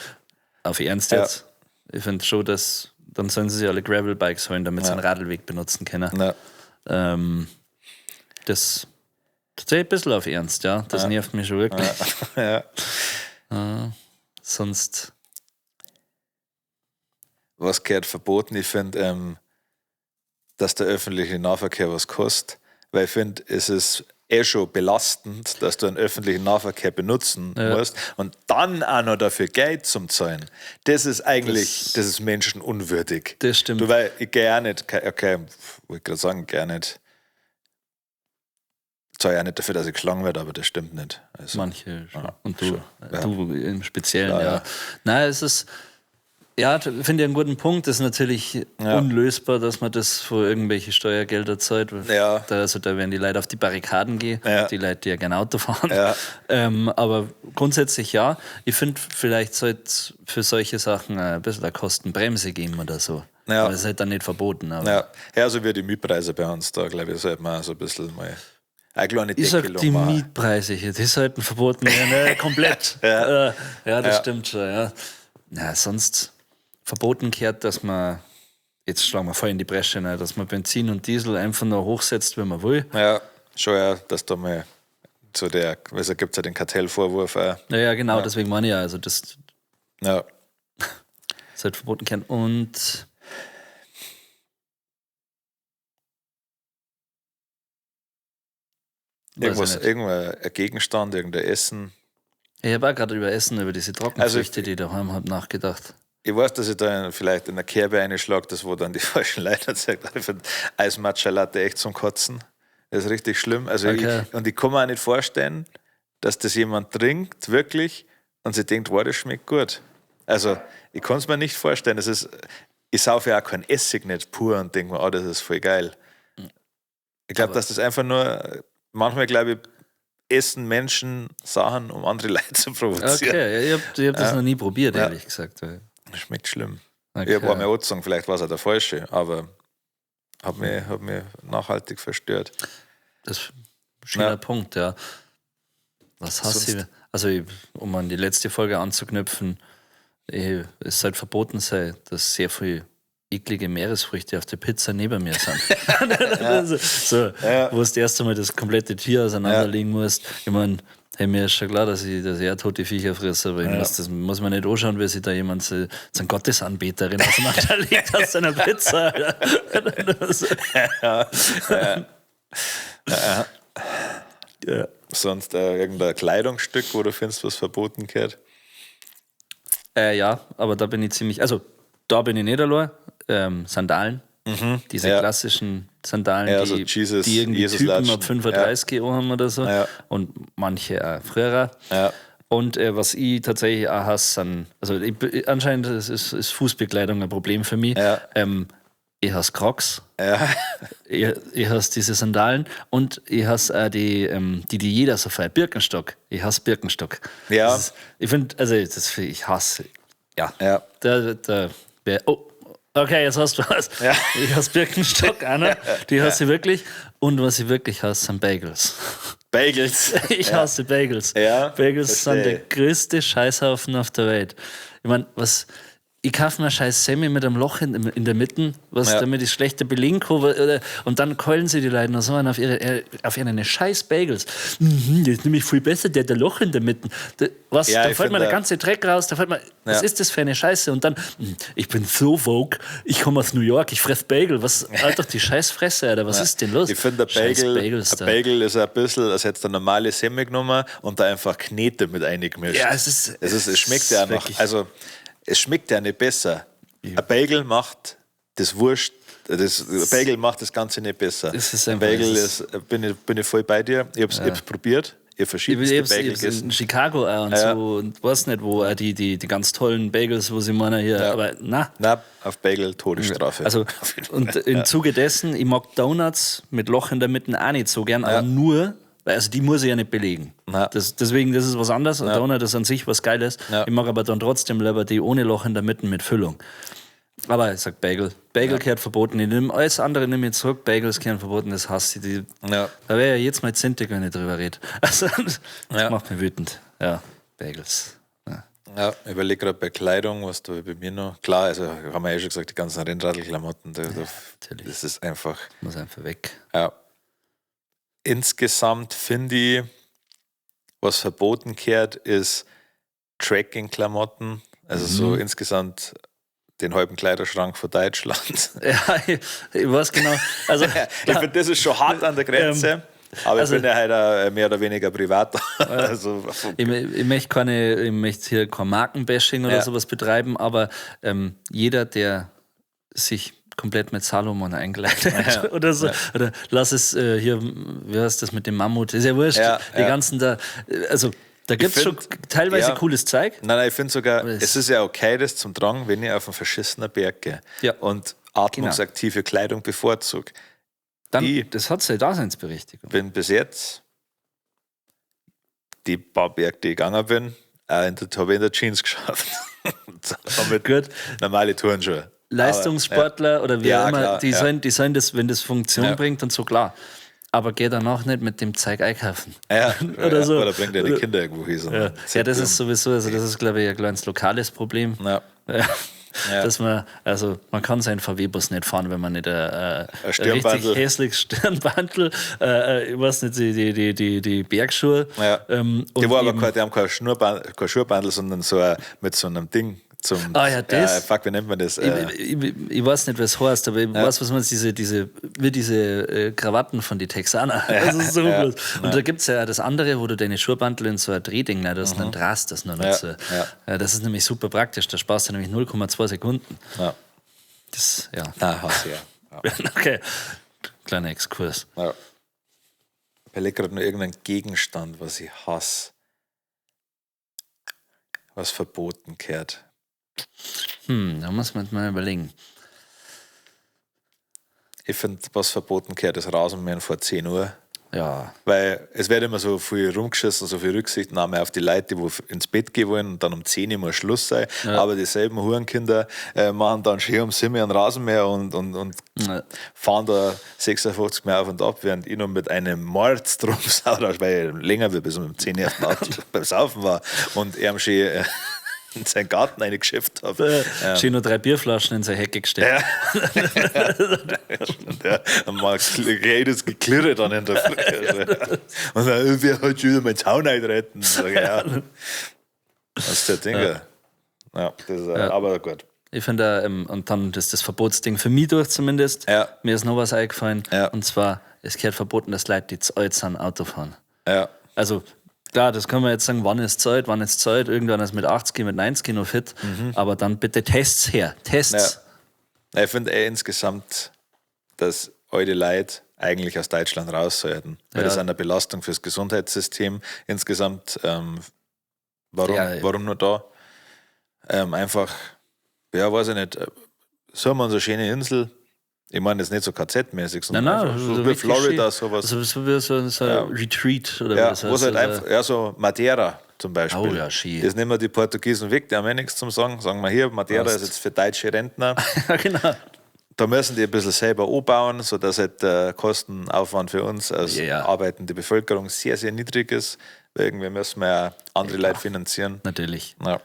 B: auf Ernst jetzt. Ich finde schon, dass dann sollen sie sich alle Gravelbikes holen, damit sie einen Radlweg benutzen können.
A: Ja.
B: Das tatsächlich ein bisschen auf Ernst, ja. Das nervt mich schon wirklich.
A: Ja.
B: Sonst.
A: Was gehört verboten? Ich finde, dass der öffentliche Nahverkehr was kostet. Weil ich finde, es ist schon belastend, dass du einen öffentlichen Nahverkehr benutzen musst und dann auch noch dafür Geld zum Zahlen. Das ist eigentlich, das ist menschenunwürdig.
B: Das stimmt.
A: Du, weil ich gehe auch nicht, okay, wollte gerade sagen, gehe nicht. Ich zahle ja nicht dafür, dass ich geschlagen werde, aber das stimmt nicht. Also,
B: Manche schon. Und
A: schon.
B: du im Speziellen,
A: Ja,
B: ja.
A: ja.
B: Nein, es ist, ja, finde ich einen guten Punkt. Das ist natürlich unlösbar, dass man das für irgendwelche Steuergelder zahlt.
A: Ja.
B: Da werden die Leute auf die Barrikaden gehen, die Leute, die ja gerne Auto fahren.
A: Ja.
B: Aber grundsätzlich ja. Ich finde, vielleicht sollte es für solche Sachen ein bisschen eine Kostenbremse geben oder so.
A: Ja.
B: Aber das ist halt dann nicht verboten. Aber
A: Ja, so wie die Mietpreise bei uns, da glaube ich, sollte man so ein bisschen mal eine kleine
B: ich sag,
A: Deckelung
B: die
A: machen.
B: Mietpreise hier, die sollten verboten werden, ne? Komplett. Ja, das stimmt schon, ja. Na, sonst verboten gehört, dass man, jetzt schlagen wir voll in die Bresche, ne? Dass man Benzin und Diesel einfach nur hochsetzt, wenn man will.
A: Ja, schon ja, dass da mal so also gibt es ja den Kartellvorwurf auch.
B: Ja, genau, deswegen meine ich ja, also das
A: Ja.
B: sollte verboten gehören. Und
A: Irgendwas, ein Gegenstand, irgendein Essen.
B: ich habe auch gerade über Essen, über diese Trockenfrüchte, die ich daheim habe, nachgedacht.
A: Ich weiß, dass ich da vielleicht in der Kerbe einschlage, das wo dann die falschen Leute sagt. Ich finde Eismatcha-Latte echt zum Kotzen. Das ist richtig schlimm. Also
B: Okay.
A: ich kann mir auch nicht vorstellen, dass das jemand trinkt, wirklich, und sie denkt, wow, das schmeckt gut. Also ich kann es mir nicht vorstellen. Ich saufe ja auch keinen Essig nicht pur und denke mir, oh, das ist voll geil. Ich glaube, dass das einfach nur, manchmal glaube ich, essen Menschen Sachen, um andere Leute zu provozieren.
B: Okay, ich hab das noch nie probiert, ehrlich gesagt.
A: Das schmeckt schlimm.
B: Okay.
A: Ich habe mir auch gesagt, vielleicht war es auch der falsche, aber hat mich nachhaltig verstört.
B: Das ist ein schöner Punkt, ja. Was hast du? Also, um an die letzte Folge anzuknüpfen, es sollte verboten sein, dass sehr viele eklige Meeresfrüchte auf der Pizza neben mir sind. Wo du das erste Mal das komplette Tier auseinanderlegen musst. Ich meine, hey, mir ist schon klar, dass ich tote Viecher frisse, aber das muss man nicht anschauen, wie sich da jemand so eine Gottesanbeterin auseinanderlegt aus seiner Pizza.
A: Sonst irgendein Kleidungsstück, wo du findest, was verboten gehört?
B: Ja, aber da bin ich ziemlich, also da bin ich nicht allein. Sandalen, diese klassischen Sandalen,
A: Ja, so
B: die irgendwie
A: Jesus
B: Typen
A: Latschen.
B: ab 35 haben oder so.
A: Ja.
B: Und manche auch früher.
A: Ja.
B: Und was ich tatsächlich auch hasse, sind, also anscheinend ist Fußbekleidung ein Problem für mich.
A: Ja.
B: Ich hasse Crocs.
A: Ja.
B: Ich hasse diese Sandalen und ich hasse auch die jeder so feiert. Birkenstock. Ich hasse Birkenstock.
A: Ja.
B: Ich finde, also ich hasse. Ja.
A: Ja.
B: Okay, jetzt hast du was.
A: Ja.
B: Ich hasse Birkenstock, Anna. Die hasse ich wirklich. Und was ich wirklich hasse, sind Bagels.
A: Bagels.
B: Ich hasse Bagels.
A: Ja,
B: Bagels
A: verstehe.
B: sind der größte Scheißhaufen auf der Welt. Ich meine, ich kaufe mir ein scheiß Semi mit einem Loch in der Mitte, damit ich schlechter belegen kann. Und dann keulen sie die Leute noch so an auf ihre scheiß Bagels. Das ist nämlich viel besser, der hat ein Loch in der Mitte. Da fällt mir der ganze Dreck raus. Was ist das für eine Scheiße? Und dann, ich bin so vogue, ich komme aus New York, ich fress Bagel. Alter, die Scheißfresse, Alter, was ist denn los?
A: Ich finde, ein Bagel ist ein bisschen, als hätte du eine normale Semmel genommen und da einfach Knete mit eingemischt.
B: Ja,
A: es schmeckt ja noch.
B: wirklich-
A: Also, es schmeckt ja nicht besser. Ein Bagel macht das Wurst. Ein Bagel macht das Ganze nicht besser.
B: Es ist
A: Ein
B: einfach-
A: Bagel
B: es
A: bin ich voll bei dir. Ich hab's probiert. ihr verschiedenste
B: Ich
A: Bagel
B: hab's in
A: gegessen.
B: Chicago auch und
A: Ja.
B: so und weiß nicht, wo auch die ganz tollen Bagels, wo sie meinen hier, aber na.
A: Na, auf Bagel Todesstrafe.
B: Also,
A: Auf jeden Fall.
B: und im Zuge dessen, ich mag Donuts mit Loch in der Mitte auch nicht so gern, aber nur, also die muss ich ja nicht belegen.
A: Na.
B: Deswegen, das ist was anderes. Ein Donut ist an sich was Geiles.
A: Ja.
B: Ich mag aber dann trotzdem lieber die ohne Loch in der Mitte mit Füllung. Aber ich sag Bagel. Bagel gehört verboten. Ich nehme alles andere nehme ich zurück. Bagels gehören verboten, das hasse ich.
A: Ja.
B: Da wäre ja jetzt mal zintig, wenn ich drüber rede. Also, das
A: Ja.
B: macht mich wütend. Ja, Bagels. Ja.
A: Ja, ich überlege gerade bei Kleidung, was da bei mir noch. Klar, also haben wir ja schon gesagt, die ganzen Rennradl-Klamotten,
B: natürlich.
A: das ist einfach.
B: Muss einfach weg.
A: Ja. Insgesamt finde ich, was verboten gehört, ist Tracking-Klamotten. Also so insgesamt den halben Kleiderschrank von Deutschland.
B: Ja, ich weiß genau. Also,
A: Ich finde, das ist schon hart an der Grenze. Aber
B: also-
A: ich bin ja halt auch mehr oder weniger privat. Also,
B: ich möchte hier kein Markenbashing oder
A: Ja.
B: sowas betreiben, aber jeder, der sich komplett mit Salomon eingekleidet hat oder so, oder lass es hier, wie heißt das mit dem Mammut, ist ja wurscht,
A: Ja,
B: die
A: ja.
B: ganzen da, also da gibt es schon
A: find,
B: teilweise
A: ja.
B: cooles Zeug.
A: Nein, ich finde sogar,
B: Aber
A: es ist ja okay, das zum Tragen, wenn ich auf einen verschissenen Berg gehe
B: Ja.
A: und atmungsaktive Kleidung bevorzuge.
B: Dann, das hat seine Daseinsberechtigung.
A: Bin bis jetzt die paar Berge, die ich gegangen bin, habe ich in der Jeans geschafft. Damit
B: Gut.
A: normale Turnschuhe.
B: Leistungssportler oder wie
A: Ja,
B: auch immer,
A: klar,
B: die,
A: ja.
B: sollen das, wenn das Funktion
A: Ja.
B: bringt und so, klar. Aber geh danach nicht mit dem Zeug einkaufen.
A: Ja,
B: Oder so.
A: Oder bringt deine Kinder irgendwo hin. sondern
B: Ja, das ist sowieso, also das ist, glaube ich, ein kleines lokales Problem.
A: Ja. Ja.
B: Dass man kann seinen VW-Bus nicht fahren, wenn man nicht ein
A: Stirnbandel.
B: richtig hässliches Stirnbandel, ich weiß nicht, die Bergschuhe.
A: Ja.
B: Und
A: Die, war aber
B: eben-
A: die haben kein Schuhbandel, sondern so mit so einem Ding zum.
B: Ja, das.
A: Fuck, wie nennt man das?
B: ich weiß nicht, was es heißt, aber ich weiß, was man diese Krawatten von den Texaner. Das ist so gut. Und da gibt es ja das andere, wo du deine Schuhbandel in so ein Drehding, dann drast das nur nicht so. Das ist nämlich super praktisch, da sparst du nämlich 0,2 Sekunden.
A: Ja.
B: Das, ja.
A: Nein, hast du ja.
B: Okay. Kleiner Exkurs.
A: Ja. Ich überlege gerade nur irgendeinen Gegenstand, was ich hasse. Was verboten gehört.
B: Da muss man mal überlegen.
A: Ich finde, was verboten gehört, ist Rasenmähen vor 10 Uhr.
B: Ja.
A: Weil es wird immer so viel rumgeschissen, so viel Rücksichtnahme auf die Leute, die ins Bett gehen wollen und dann um 10 Uhr muss Schluss sein. Aber dieselben Hurenkinder machen dann schön um 7 Uhr einen Rasenmäher und
B: Ja.
A: fahren da 56 Mal auf und ab, während ich noch mit einem Mordstromsau, weil ich länger wie bis um 10 Uhr auf Nacht beim Saufen war und er am schön in seinen Garten eingeschifft habe.
B: Schön noch 3 Bierflaschen in seine Hecke gestellt.
A: Und der mal das Geklirre dann in der Früh. Und dann, wer hat schon wieder meinen Zaun eintreten? Sag ich, ja. Das ist der Ding. Ja, das ist, aber gut.
B: Ich finde, und dann ist das Verbotsding für mich durch zumindest.
A: Ja.
B: Mir ist noch was eingefallen.
A: Ja.
B: Und zwar, es gehört verboten, dass Leute, die zu alt sind, Auto fahren.
A: Ja.
B: Also, klar, das kann man jetzt sagen, wann ist Zeit. Irgendwann ist mit 80, mit 90 noch fit. Aber dann bitte Tests her. Tests.
A: Ja. Ich finde insgesamt, dass alte Leute eigentlich aus Deutschland raus sollten. Weil das ist eine Belastung fürs Gesundheitssystem insgesamt. Warum nur da? Einfach, ja, weiß ich nicht. So haben wir unsere schöne Insel. Ich meine, das ist nicht so KZ-mäßig, sondern einfach so wie
B: wirklich
A: Florida,
B: schön.
A: sowas.
B: Also wie so ein Retreat oder
A: Ja,
B: wie das
A: wo es halt
B: heißt.
A: einfach, so Madeira zum Beispiel.
B: Oh ja, schön.
A: Das nehmen wir die Portugiesen weg, die haben ja nichts zum Sagen. Sagen wir hier, Madeira
B: Passt.
A: ist jetzt für deutsche Rentner.
B: Ja, genau.
A: Da müssen die ein bisschen selber anbauen, sodass halt der Kostenaufwand für uns als arbeitende Bevölkerung sehr, sehr niedrig ist. Weil irgendwie müssen wir ja andere Leute finanzieren.
B: Natürlich.
A: Ja,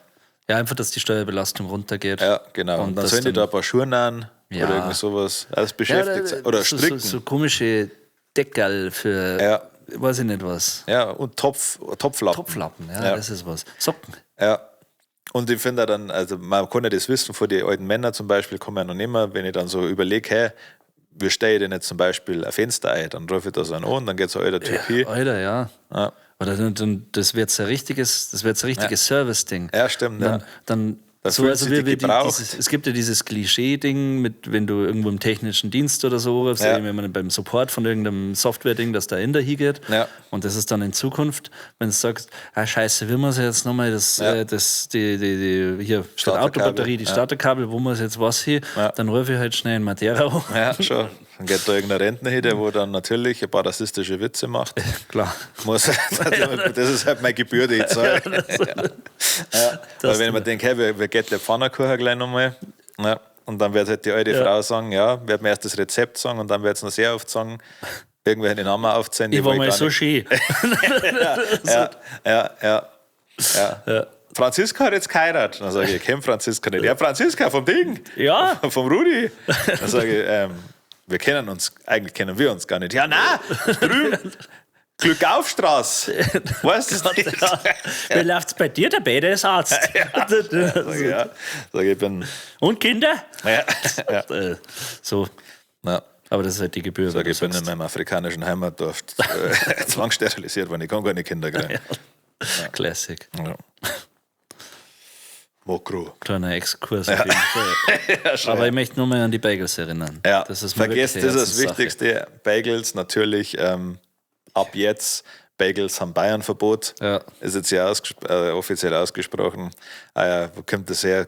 B: Ja, einfach, dass die Steuerbelastung runtergeht.
A: ja genau. Und dann
B: das
A: sollen die da ein paar Schuhe nähen
B: Ja.
A: oder irgendwie sowas. Das beschäftigt sich. Oder stricken.
B: So komische Deckerl für,
A: Ja.
B: weiß ich nicht was.
A: Ja, und Topflappen.
B: Topflappen,
A: Ja.
B: das ist was. Socken.
A: Ja. Und ich finde dann, also man kann ja das wissen, vor die alten Männer zum Beispiel, kann man ja noch nicht mehr, wenn ich dann so überlege, hey, wie stehe ich denn jetzt zum Beispiel ein Fenster ein? Dann rufe ich da so einen an, dann geht so ein alter Typ hin.
B: Alter, ja.
A: Ja.
B: Oder dann, das wird so ein richtiges Service-Ding.
A: Ja, stimmt,
B: Dann
A: Da
B: So,
A: fühlen
B: also
A: sich die gebraucht.
B: es gibt ja dieses Klischee-Ding, mit, wenn du irgendwo im technischen Dienst oder so rufst,
A: Ja.
B: wenn man beim Support von irgendeinem Software-Ding, das da hingeht.
A: Ja.
B: Und das ist dann in Zukunft, wenn du sagst, scheiße, wie muss ich jetzt nochmal hier statt
A: Starterkabel,
B: Autobatterie, die
A: ja.
B: Starterkabel, wo muss jetzt was hin?
A: Ja.
B: Dann rufe ich halt schnell einen Matera an.
A: Ja, schon. Dann geht da irgendein Rentner hin, der wo dann natürlich ein paar rassistische Witze macht.
B: Klar.
A: Das ist halt meine Gebühr, die ich zahle. Weil wenn ich mir denke, hey, wer geht der Pfannkuchen gleich nochmal? Ja. Und dann wird halt die alte Frau sagen, ja, wird mir erst das Rezept sagen und dann wird es noch sehr oft sagen, irgendwelche den Namen aufzählen.
B: Ich war mal so schön.
A: Ja. Franziska hat jetzt geheiratet. Dann sage ich kenne Franziska nicht. Ja, Franziska vom Ding.
B: Ja.
A: Vom Rudi. Dann sage ich, eigentlich kennen wir uns gar nicht. Ja, nein, drüben. Glückaufstraße. Weißt du das nicht?
B: Wie läuft's bei dir? Der Bede ist Arzt.
A: Ja. Sag ich bin.
B: Und Kinder?
A: Ja.
B: So.
A: Ja.
B: Aber das ist halt die Gebühr.
A: Sag
B: wenn
A: ich
B: du
A: bin in
B: sagst.
A: meinem afrikanischen Heimatdorf zwangssterilisiert worden. Ich kann keine Kinder kriegen.
B: Classic.
A: Ja. Mokro.
B: Kleiner Exkurs auf jeden Fall. Aber ich möchte nur mal an die Bagels erinnern.
A: Ja,
B: Das ist mir
A: vergesst,
B: wirklich
A: das ist das
B: Herzenssache.
A: Wichtigste. Bagels natürlich ab jetzt. Bagels haben Bayernverbot.
B: Ja.
A: Ist jetzt ja offiziell ausgesprochen. Wo kommt das her?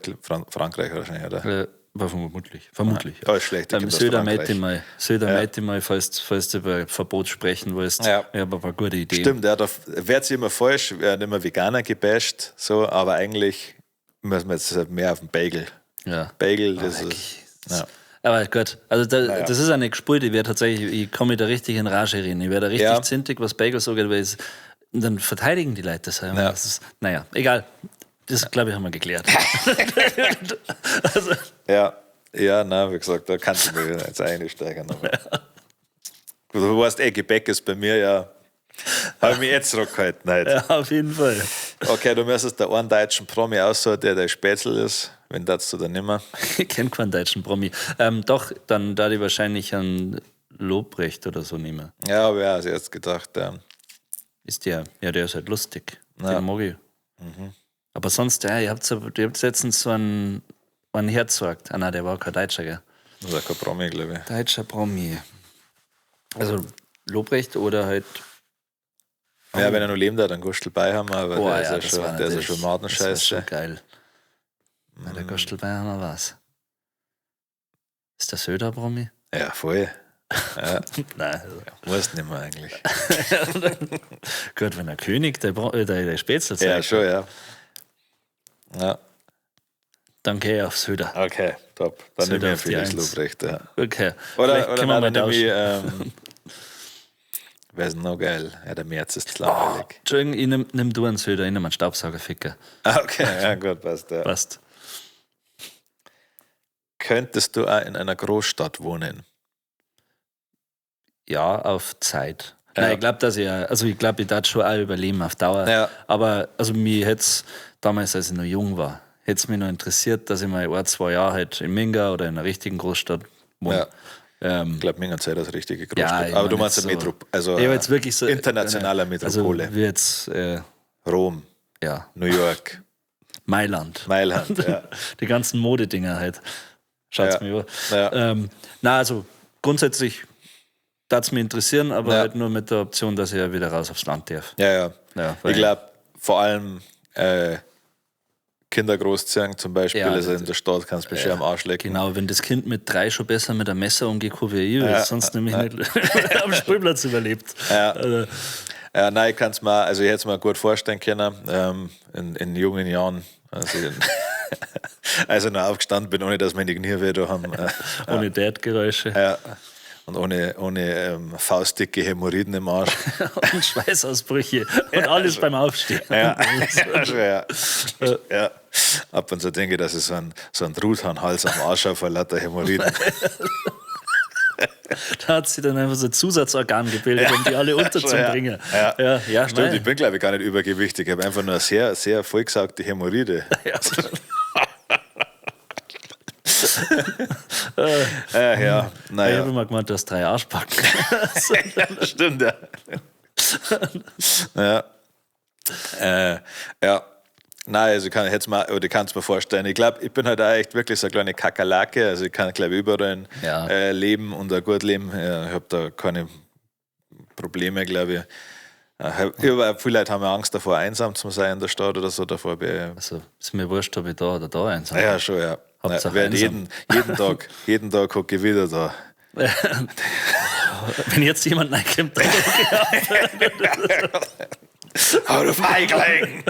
A: Frankreich wahrscheinlich, oder?
B: War vermutlich. Vermutlich.
A: Ja, ist schlecht. ich komm aus
B: Söder
A: Frankreich.
B: meinte mal, falls du über Verbot sprechen willst.
A: Ja.
B: Ja, aber war eine gute Idee.
A: Stimmt, ja, da wird immer falsch, werden immer Veganer gebasht, so, aber eigentlich müssen wir jetzt mehr auf den Bagel.
B: Ja.
A: Bagel, das ist. Ja.
B: Aber gut, also das ist eine gespult. Ich komme mich da richtig in Rage reden. Ich werde da richtig zintig, was Bagels angeht, weil dann verteidigen die Leute das. Ja.
A: Ja.
B: Das ist, naja, egal. Das, glaube ich, haben wir geklärt.
A: Ja, na, wie gesagt, da kannst du mich jetzt einsteigen. Du weißt, Gebäck ist bei mir ja. Habe ich mich jetzt zurückgehalten heute.
B: Ja, auf jeden Fall.
A: Okay, du müsstest der einen deutschen Promi aussuchen, der Spätzl ist. Wenn das du dann nicht mehr.
B: Ich kenne keinen deutschen Promi. Doch, dann da die wahrscheinlich einen Lobrecht oder so nehmen.
A: Ja, aber ja, ich jetzt gedacht,
B: Ist der ist halt lustig.
A: Ja.
B: Den mag ich. Aber sonst, ihr habt letztens so einen Herzog. Ah nein, der war kein Deutscher, gell?
A: das ist kein Promi, glaube ich.
B: Deutscher Promi. Also Lobrecht oder halt.
A: Ja, wenn er noch leben darf, dann Gustl Beiham, aber
B: Boah,
A: der ist ja schon
B: Das war
A: Madenscheiße.
B: schon geil. Ja, der Gustl Beihammer war's. Ist der Söder Promi?
A: Ja, voll. Ja,
B: Nein.
A: muss nicht mehr eigentlich.
B: Gut, wenn der König der Spätzle
A: Ja,
B: zeigt,
A: schon, ja. Ja,
B: dann gehe ich auf Söder.
A: okay, top. Dann
B: Söder
A: nehme ich
B: auf die
A: Felix
B: Eins.
A: Lobrecht, ja.
B: Okay.
A: Oder
B: Vielleicht können wir mal
A: dann nehme
B: tauschen.
A: wer ist denn noch geil? Ja, der März ist langweilig.
B: Entschuldigung, nimm du einen Söder, ich nehme einen Staubsaugerficker.
A: Okay, ja gut, passt. Ja.
B: Passt.
A: Könntest du auch in einer Großstadt wohnen?
B: Ja, auf Zeit.
A: Ja.
B: Nein, ich glaube, ich darf schon auch überleben auf Dauer.
A: Ja.
B: Aber also mir hätte es damals, als ich noch jung war, hätte es mich noch interessiert, dass ich mal 1-2 Jahre halt in Minga oder in einer richtigen Großstadt wohne.
A: Ich glaube, Minga zählt als richtige
B: Ja,
A: Großstadt.
B: ich
A: aber du
B: meine
A: meinst
B: jetzt
A: eine
B: so-
A: Metropole, also
B: Ich habe jetzt wirklich so
A: internationale Metropole.
B: Also wie jetzt
A: Rom,
B: ja,
A: New York,
B: Mailand.
A: Mailand. Ja.
B: Die ganzen Modedinger halt. Schaut's
A: Ja.
B: mir über.
A: Ja.
B: Na, also grundsätzlich darf es mich interessieren, aber
A: Ja.
B: halt nur mit der Option, dass ich ja wieder raus aufs Land darf.
A: Ja.
B: Ja, weil-
A: Ich glaube, vor allem Kinder großziehen zum Beispiel,
B: Ja,
A: also in der Stadt kannst du am Arsch lecken.
B: Genau, wenn das Kind mit 3 schon besser mit einem Messer umgeht wie ich, weil es sonst nämlich nicht am Spielplatz überlebt. Also,
A: Ja, nein, ich kann es mir, also ich hätte es mir gut vorstellen können, in jungen Jahren, als ich noch aufgestanden bin, ohne dass meine Knie weh da haben.
B: ohne Dad-Geräusche
A: Ja. Und ohne faustdicke Hämorrhoiden im Arsch.
B: und Schweißausbrüche und alles beim Aufstehen.
A: Ja. Ja. Ab und zu denke ich, dass ich so einen Truthahnhals am Arsch habe vor lauter Hämorrhoiden.
B: Da hat sie dann einfach so ein Zusatzorgan gebildet, um die alle unterzubringen.
A: Ja.
B: Ja,
A: Stimmt,
B: nein.
A: ich bin, glaube ich, gar nicht übergewichtig. Ich habe einfach nur eine sehr, sehr vollgesaugte Hämorrhoide.
B: Ja.
A: Ja,
B: Ich
A: naja.
B: habe mal gemeint, du hast 3 Arschbacken.
A: Stimmt, ja. Ja. Ja. Nein, also ich kann es mir vorstellen. Ich glaube, ich bin halt auch echt wirklich so eine kleine Kakerlake. Also ich kann, glaube ich, überall leben und auch gut leben. Ich habe da keine Probleme, glaube ich. Viele Leute haben ja Angst davor, einsam zu sein in der Stadt oder so. Davor
B: Also ist mir wurscht, ob ich da oder da einsam bin.
A: ja, schon, ja.
B: Hauptsache
A: Jeden Tag gucke ich wieder da.
B: Wenn jetzt jemand reinkommt, dann
A: Hau du Feigling!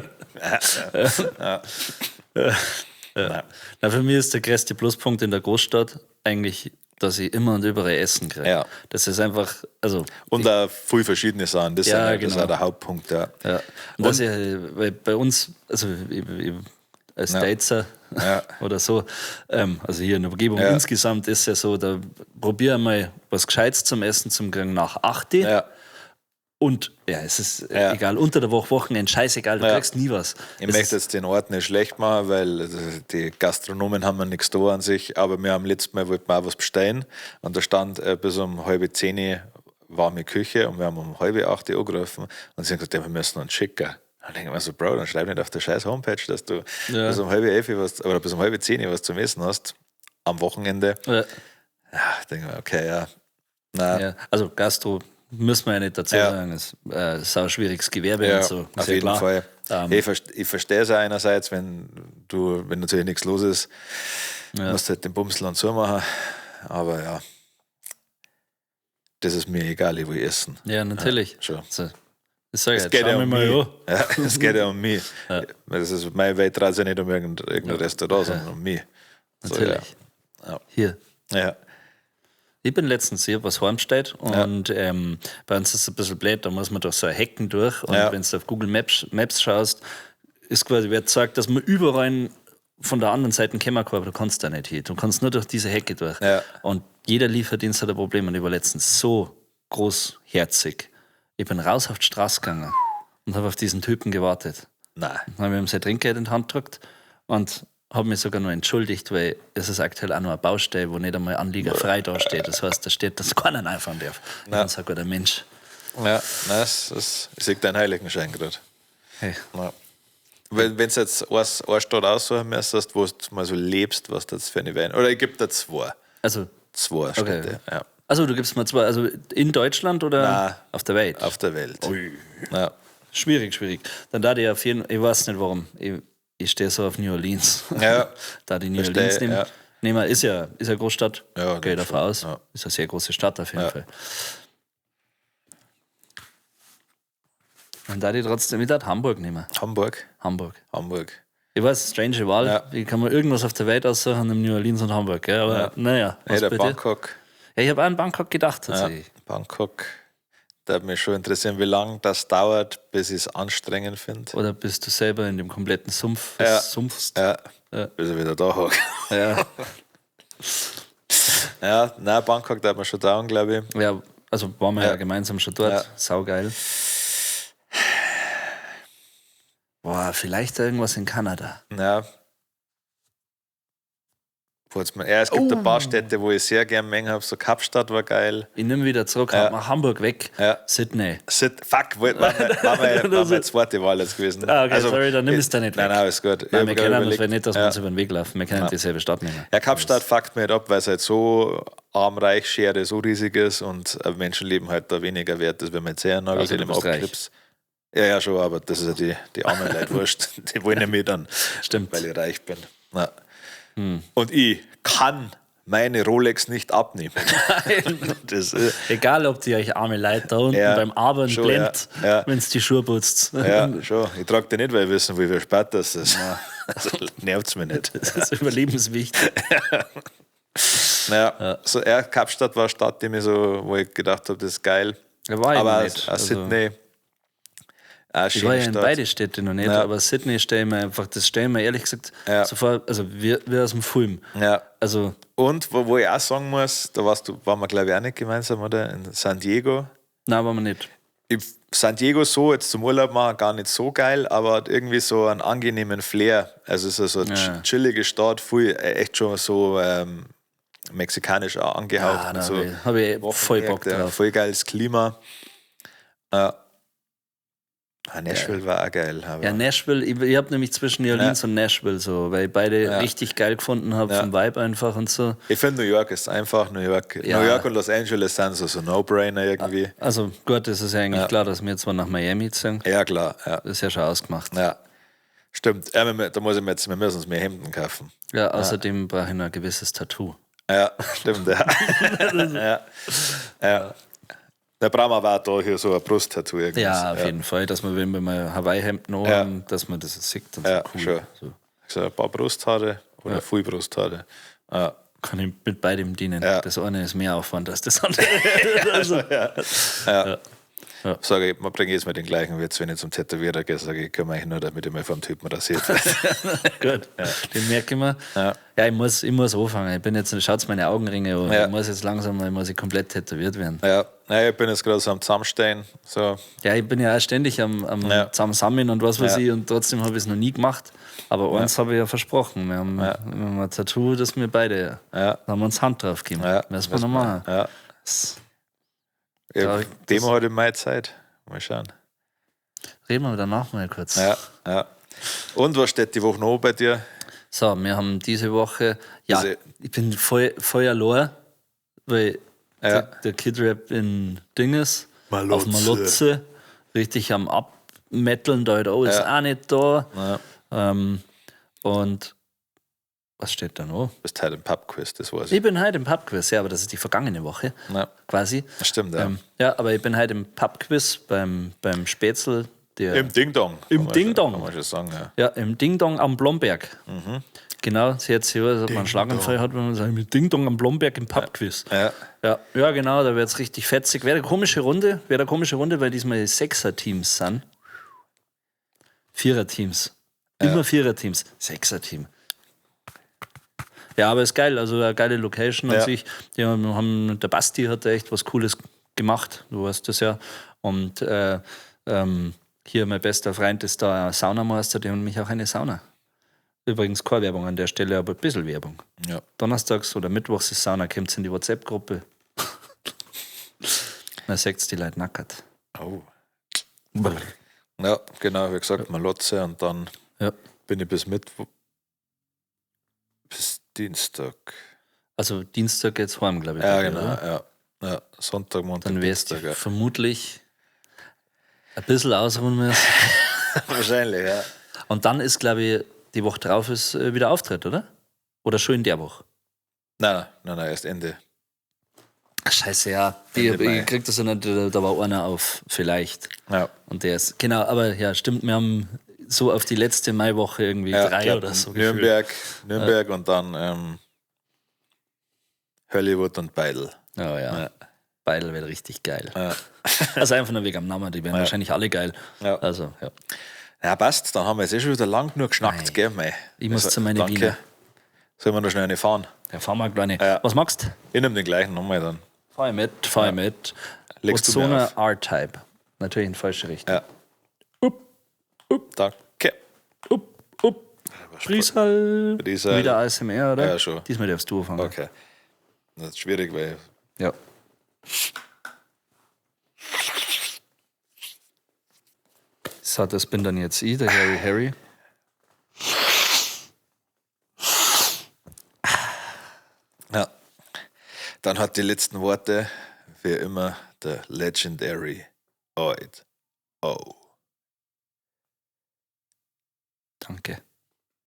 B: Na, für mich ist der größte Pluspunkt in der Großstadt eigentlich, dass ich immer und überall Essen kriege.
A: Ja.
B: Das ist einfach, also.
A: Und auch viel verschiedene Sachen. Das,
B: Ja,
A: das ist auch der Hauptpunkt. Ja.
B: Ja. Und dass ich, weil bei uns, also ich als Dateser oder so, also hier in der Umgebung insgesamt ist ja so, da probiere mal was Gescheites zum Essen zum kriegen nach 8.
A: Ja.
B: Und es ist egal, unter der Woche, Wochenende, scheißegal, du kriegst nie was.
A: Ich möchte jetzt den Ort nicht schlecht machen, weil die Gastronomen haben ja nichts da an sich, aber wir haben letztes Mal wollten wir auch was bestellen und da stand bis um 9:30 warme Küche und wir haben um 7:30 angerufen und sie haben gesagt, wir müssen uns schicken. Dann denke ich mir so, Bro, dann schreib nicht auf der scheiß Homepage, dass du bis um 9:30 oder bis um 9:30 was zum Essen hast am Wochenende. Ja, denke ich mir, okay, ja.
B: Ja, also Gastro müssen wir ja nicht dazu sagen, ist ein schwieriges Gewerbe und so.
A: Auf jeden Fall. Ich verstehe es auch einerseits, wenn natürlich nichts los ist, musst du halt den Bumsel und so machen. Aber ja, das ist mir egal, ich will essen.
B: Ja, natürlich.
A: Ja, schon.
B: So. Ich sage
A: es geht ja um mich. Es geht ja um mich. Ja. Das ist, meine Welt dreht sich nicht um irgendein Restaurant, sondern um mich.
B: Natürlich.
A: So, ja.
B: Hier.
A: Ja.
B: Ich bin letztens hier was heimgestellt und bei uns ist es ein bisschen blöd, da muss man durch so Hecken durch und wenn du auf Google Maps schaust, ist quasi, wird gesagt, dass man überall von der anderen Seite kommen kann, aber du kannst da nicht hin. Du kannst nur durch diese Hecke durch. Ja. Und jeder Lieferdienst hat ein Problem und ich war letztens so großherzig. Ich bin raus auf die Straße gegangen und habe auf diesen Typen gewartet.
A: Nein.
B: Dann habe ich ihm sein Trinkgeld in die Hand gedrückt und habe mich sogar noch entschuldigt, weil es ist aktuell auch noch eine Baustelle, wo nicht einmal Anlieger frei dasteht. Das heißt, da steht, dass keiner einfahren darf. Das ist ein guter Mensch.
A: Ja, ich sehe deinen Heiligenschein gerade.
B: Hey.
A: Ja. Wenn du jetzt eine Stadt aussuchen müsstest, wo du mal so lebst, was das für eine wäre. Oder ich gebe dir zwei.
B: Also
A: 2 Städte, ja.
B: Also du gibst mir 2, also in Deutschland oder
A: Nein,
B: auf der Welt?
A: Auf der Welt.
B: Ui.
A: Ja.
B: Schwierig. Dann da die auf jeden ich weiß nicht warum. Ich stehe so auf New Orleans.
A: Ja.
B: Da die New Orleans nehmen, ist ja eine Großstadt.
A: Ja,
B: gehe davon aus.
A: Ja.
B: Ist eine sehr große Stadt auf jeden Fall. Und da die trotzdem mit Hamburg nehmen.
A: Hamburg.
B: Ich weiß, strange Wahl. Ja. Ich kann mir irgendwas auf der Welt aussuchen in New Orleans und Hamburg. Gell? Aber naja.
A: Der Bangkok.
B: Ja, ich habe auch an Bangkok gedacht tatsächlich.
A: Ja, Bangkok. Da würde mich schon interessieren, wie lange das dauert, bis ich es anstrengend finde.
B: Oder bis du selber in dem kompletten Sumpf sumpfst.
A: Ja. Bis ich wieder da hocke.
B: Ja.
A: Bangkok, da hat man schon dauern, glaube ich.
B: Ja, also waren wir ja gemeinsam schon dort. Ja. Saugeil. Boah, vielleicht irgendwas in Kanada.
A: Ja. Es gibt ein paar Städte, wo ich sehr gerne Mengen habe. So Kapstadt war geil.
B: Ich nehme wieder zurück, nach Hamburg weg.
A: Ja.
B: Sydney.
A: War meine zweite Wahl jetzt gewesen.
B: Okay, also, sorry, dann nimm es da nicht weg.
A: Nein, alles gut.
B: Nein, wir kennen das nicht, dass wir uns über den Weg laufen. Wir können dieselbe Stadt nehmen.
A: Ja, Kapstadt fuckt mir halt ab, weil es halt so arm-reich-Schere so riesig ist und Menschenleben halt da weniger wert ist, wenn man jetzt Zehennagel in dem abknipst. Ja, schon, aber das ist ja die armen Leute wurscht. Die wollen ja mir dann,
B: stimmt,
A: weil ich reich bin. Ja. Und ich kann meine Rolex nicht abnehmen.
B: Egal, ob die euch arme Leute da unten beim Arbeiten blendet, wenn es die Schuhe putzt.
A: Ja, schon. Ich trage die nicht, weil ich wissen, wie viel spät das ist. Also nervt es mich nicht.
B: Das ist überlebenswichtig.
A: So Kapstadt war eine Stadt, wo ich gedacht habe, das ist geil. Aber nicht. Sydney.
B: Ich war ja in beide Städte noch nicht, aber Sydney stellen wir ehrlich gesagt sofort, also wie aus dem Film.
A: Ja.
B: Also
A: und wo ich auch sagen muss, da waren wir glaube ich auch nicht gemeinsam, oder? In San Diego.
B: Nein, waren wir nicht.
A: San Diego so jetzt zum Urlaub machen, gar nicht so geil, aber hat irgendwie so einen angenehmen Flair. Also es ist so eine chillige Stadt, echt schon so mexikanisch angehaucht.
B: Ja,
A: so
B: habe ich voll Bock drauf.
A: Voll geiles Klima. Nashville war auch geil. Aber
B: Ja, Nashville, ich habe nämlich zwischen New Orleans und Nashville so, weil ich beide richtig geil gefunden habe, vom Vibe einfach und so.
A: ich finde, New York ist einfach. New York und Los Angeles sind so No-Brainer irgendwie.
B: Also gut, das ist ja eigentlich klar, dass wir zwar nach Miami ziehen.
A: Ja, klar. Ja.
B: Das ist ja schon ausgemacht.
A: Ja. Stimmt. Ja, da muss ich mir jetzt, wir müssen uns mehr Hemden kaufen.
B: Ja, außerdem brauche ich noch ein gewisses Tattoo.
A: Ja, stimmt, ja. Da brauchen wir aber auch da hier so ein Brusttattoo irgendwas.
B: Ja, auf jeden Fall, dass man, wenn wir mal Hawaii-Hemden haben, dass man das sieht. Und
A: Ja,
B: so cool.
A: schon.
B: So.
A: So ein paar Brusthaare oder viel Brusthaare. Ja.
B: Kann ich mit beidem dienen.
A: Ja.
B: Das eine ist mehr Aufwand als das andere. Also,
A: Sage ich, man bringt jetzt mal den gleichen Witz, wenn ich zum Tätowierer gehe, sage ich, können wir eigentlich nur, damit ich mal vom Typen rasiert werde.
B: gut, den merke ich mir. Ja, ich muss anfangen. Ich bin jetzt, schaut meine Augenringe an. Ich muss jetzt langsam mal komplett tätowiert werden.
A: Ja, ich bin jetzt gerade so am Zusammenstehen. So.
B: Ja, ich bin ja auch ständig am Zusammensammeln und was weiß ich, und trotzdem habe ich es noch nie gemacht. Aber eins habe ich ja versprochen. Wir haben ein Tattoo, das wir beide, da haben wir uns Hand drauf gegeben. Müssen wir noch machen.
A: Ja. Dem heute meine Zeit. Mal schauen.
B: Reden wir danach mal kurz.
A: Ja. Und was steht die Woche noch bei dir?
B: So, wir haben diese Woche, ich bin voll allein, weil der Kid-Rap in Dinges auf Malotze richtig am Abmetteln, da ist auch nicht da. Und was steht da noch?
A: Du bist heute im Pubquiz, das weiß ich.
B: Ich bin heute im Pubquiz, ja, aber das ist die vergangene Woche, quasi.
A: Das stimmt, ja.
B: Ja, aber ich bin heute im Pubquiz beim Spätzl.
A: Im Ding-Dong.
B: Im Ding-Dong.
A: Kann man schon sagen, ja.
B: Ja, im Ding-Dong am Blomberg. Genau, sie hat sich als ob man einen Schlaganfall hat, wenn man sagt, mit Ding-Dong am Blomberg im Pubquiz. Ja, genau, da wird es richtig fetzig. Wäre eine komische Runde, weil diesmal 6er-Teams sind. 4er-Teams. Immer 4er-Teams. 6er-Team. Ja, aber ist geil, also eine geile Location an sich. Der Basti hat da echt was Cooles gemacht, du weißt das ja. Und hier mein bester Freund ist da ein Saunameister, der hat nämlich auch eine Sauna. Übrigens keine Werbung an der Stelle, aber ein bisschen Werbung.
A: Ja.
B: Donnerstags oder Mittwochs ist Sauna, kommt in die WhatsApp-Gruppe. Man sagt die Leute nackert.
A: Oh. Ja, genau, wie gesagt, Malotze und dann bin ich bis Dienstag.
B: Also Dienstag geht's heim, glaube ich.
A: Ja, genau, ja. Sonntag, Montag,
B: dann wirst du vermutlich ein bisschen ausruhen müssen.
A: Wahrscheinlich, ja.
B: Und dann ist, glaube ich, die Woche drauf ist wieder Auftritt, oder? Oder schon in der Woche?
A: Nein, erst Ende.
B: Scheiße, ja. Ich krieg das ja nicht, da war einer auf, vielleicht.
A: Ja.
B: Und der ist, genau, aber ja, stimmt, wir haben so auf die letzte Maiwoche irgendwie 3 oder so.
A: Nürnberg und dann Hollywood und Beidl.
B: Oh ja. Beidl wird richtig geil. Ja. Also einfach nur wegen am Namen, die werden wahrscheinlich alle geil. Ja. Also, ja.
A: Ja, passt, dann haben wir jetzt schon wieder lang genug geschnackt, gell, mei.
B: Ich muss zu meinen Wiener.
A: Sollen wir noch schnell eine fahren?
B: Ja, fahren wir gleich. Ja. Was magst du?
A: Ich nehme den gleichen nochmal dann.
B: Fahr ich mit.
A: Legst
B: so eine R-Type. Natürlich in falsche Richtung.
A: Ja. Danke.
B: Friesal. Wieder ASMR, oder?
A: Ja, schon.
B: Diesmal darfst du anfangen.
A: Okay. Das ist schwierig, weil...
B: Ja. So, das bin dann jetzt ich, der Harry.
A: Ja. Dann hat die letzten Worte wie immer der Legendary Oid O.
B: Danke.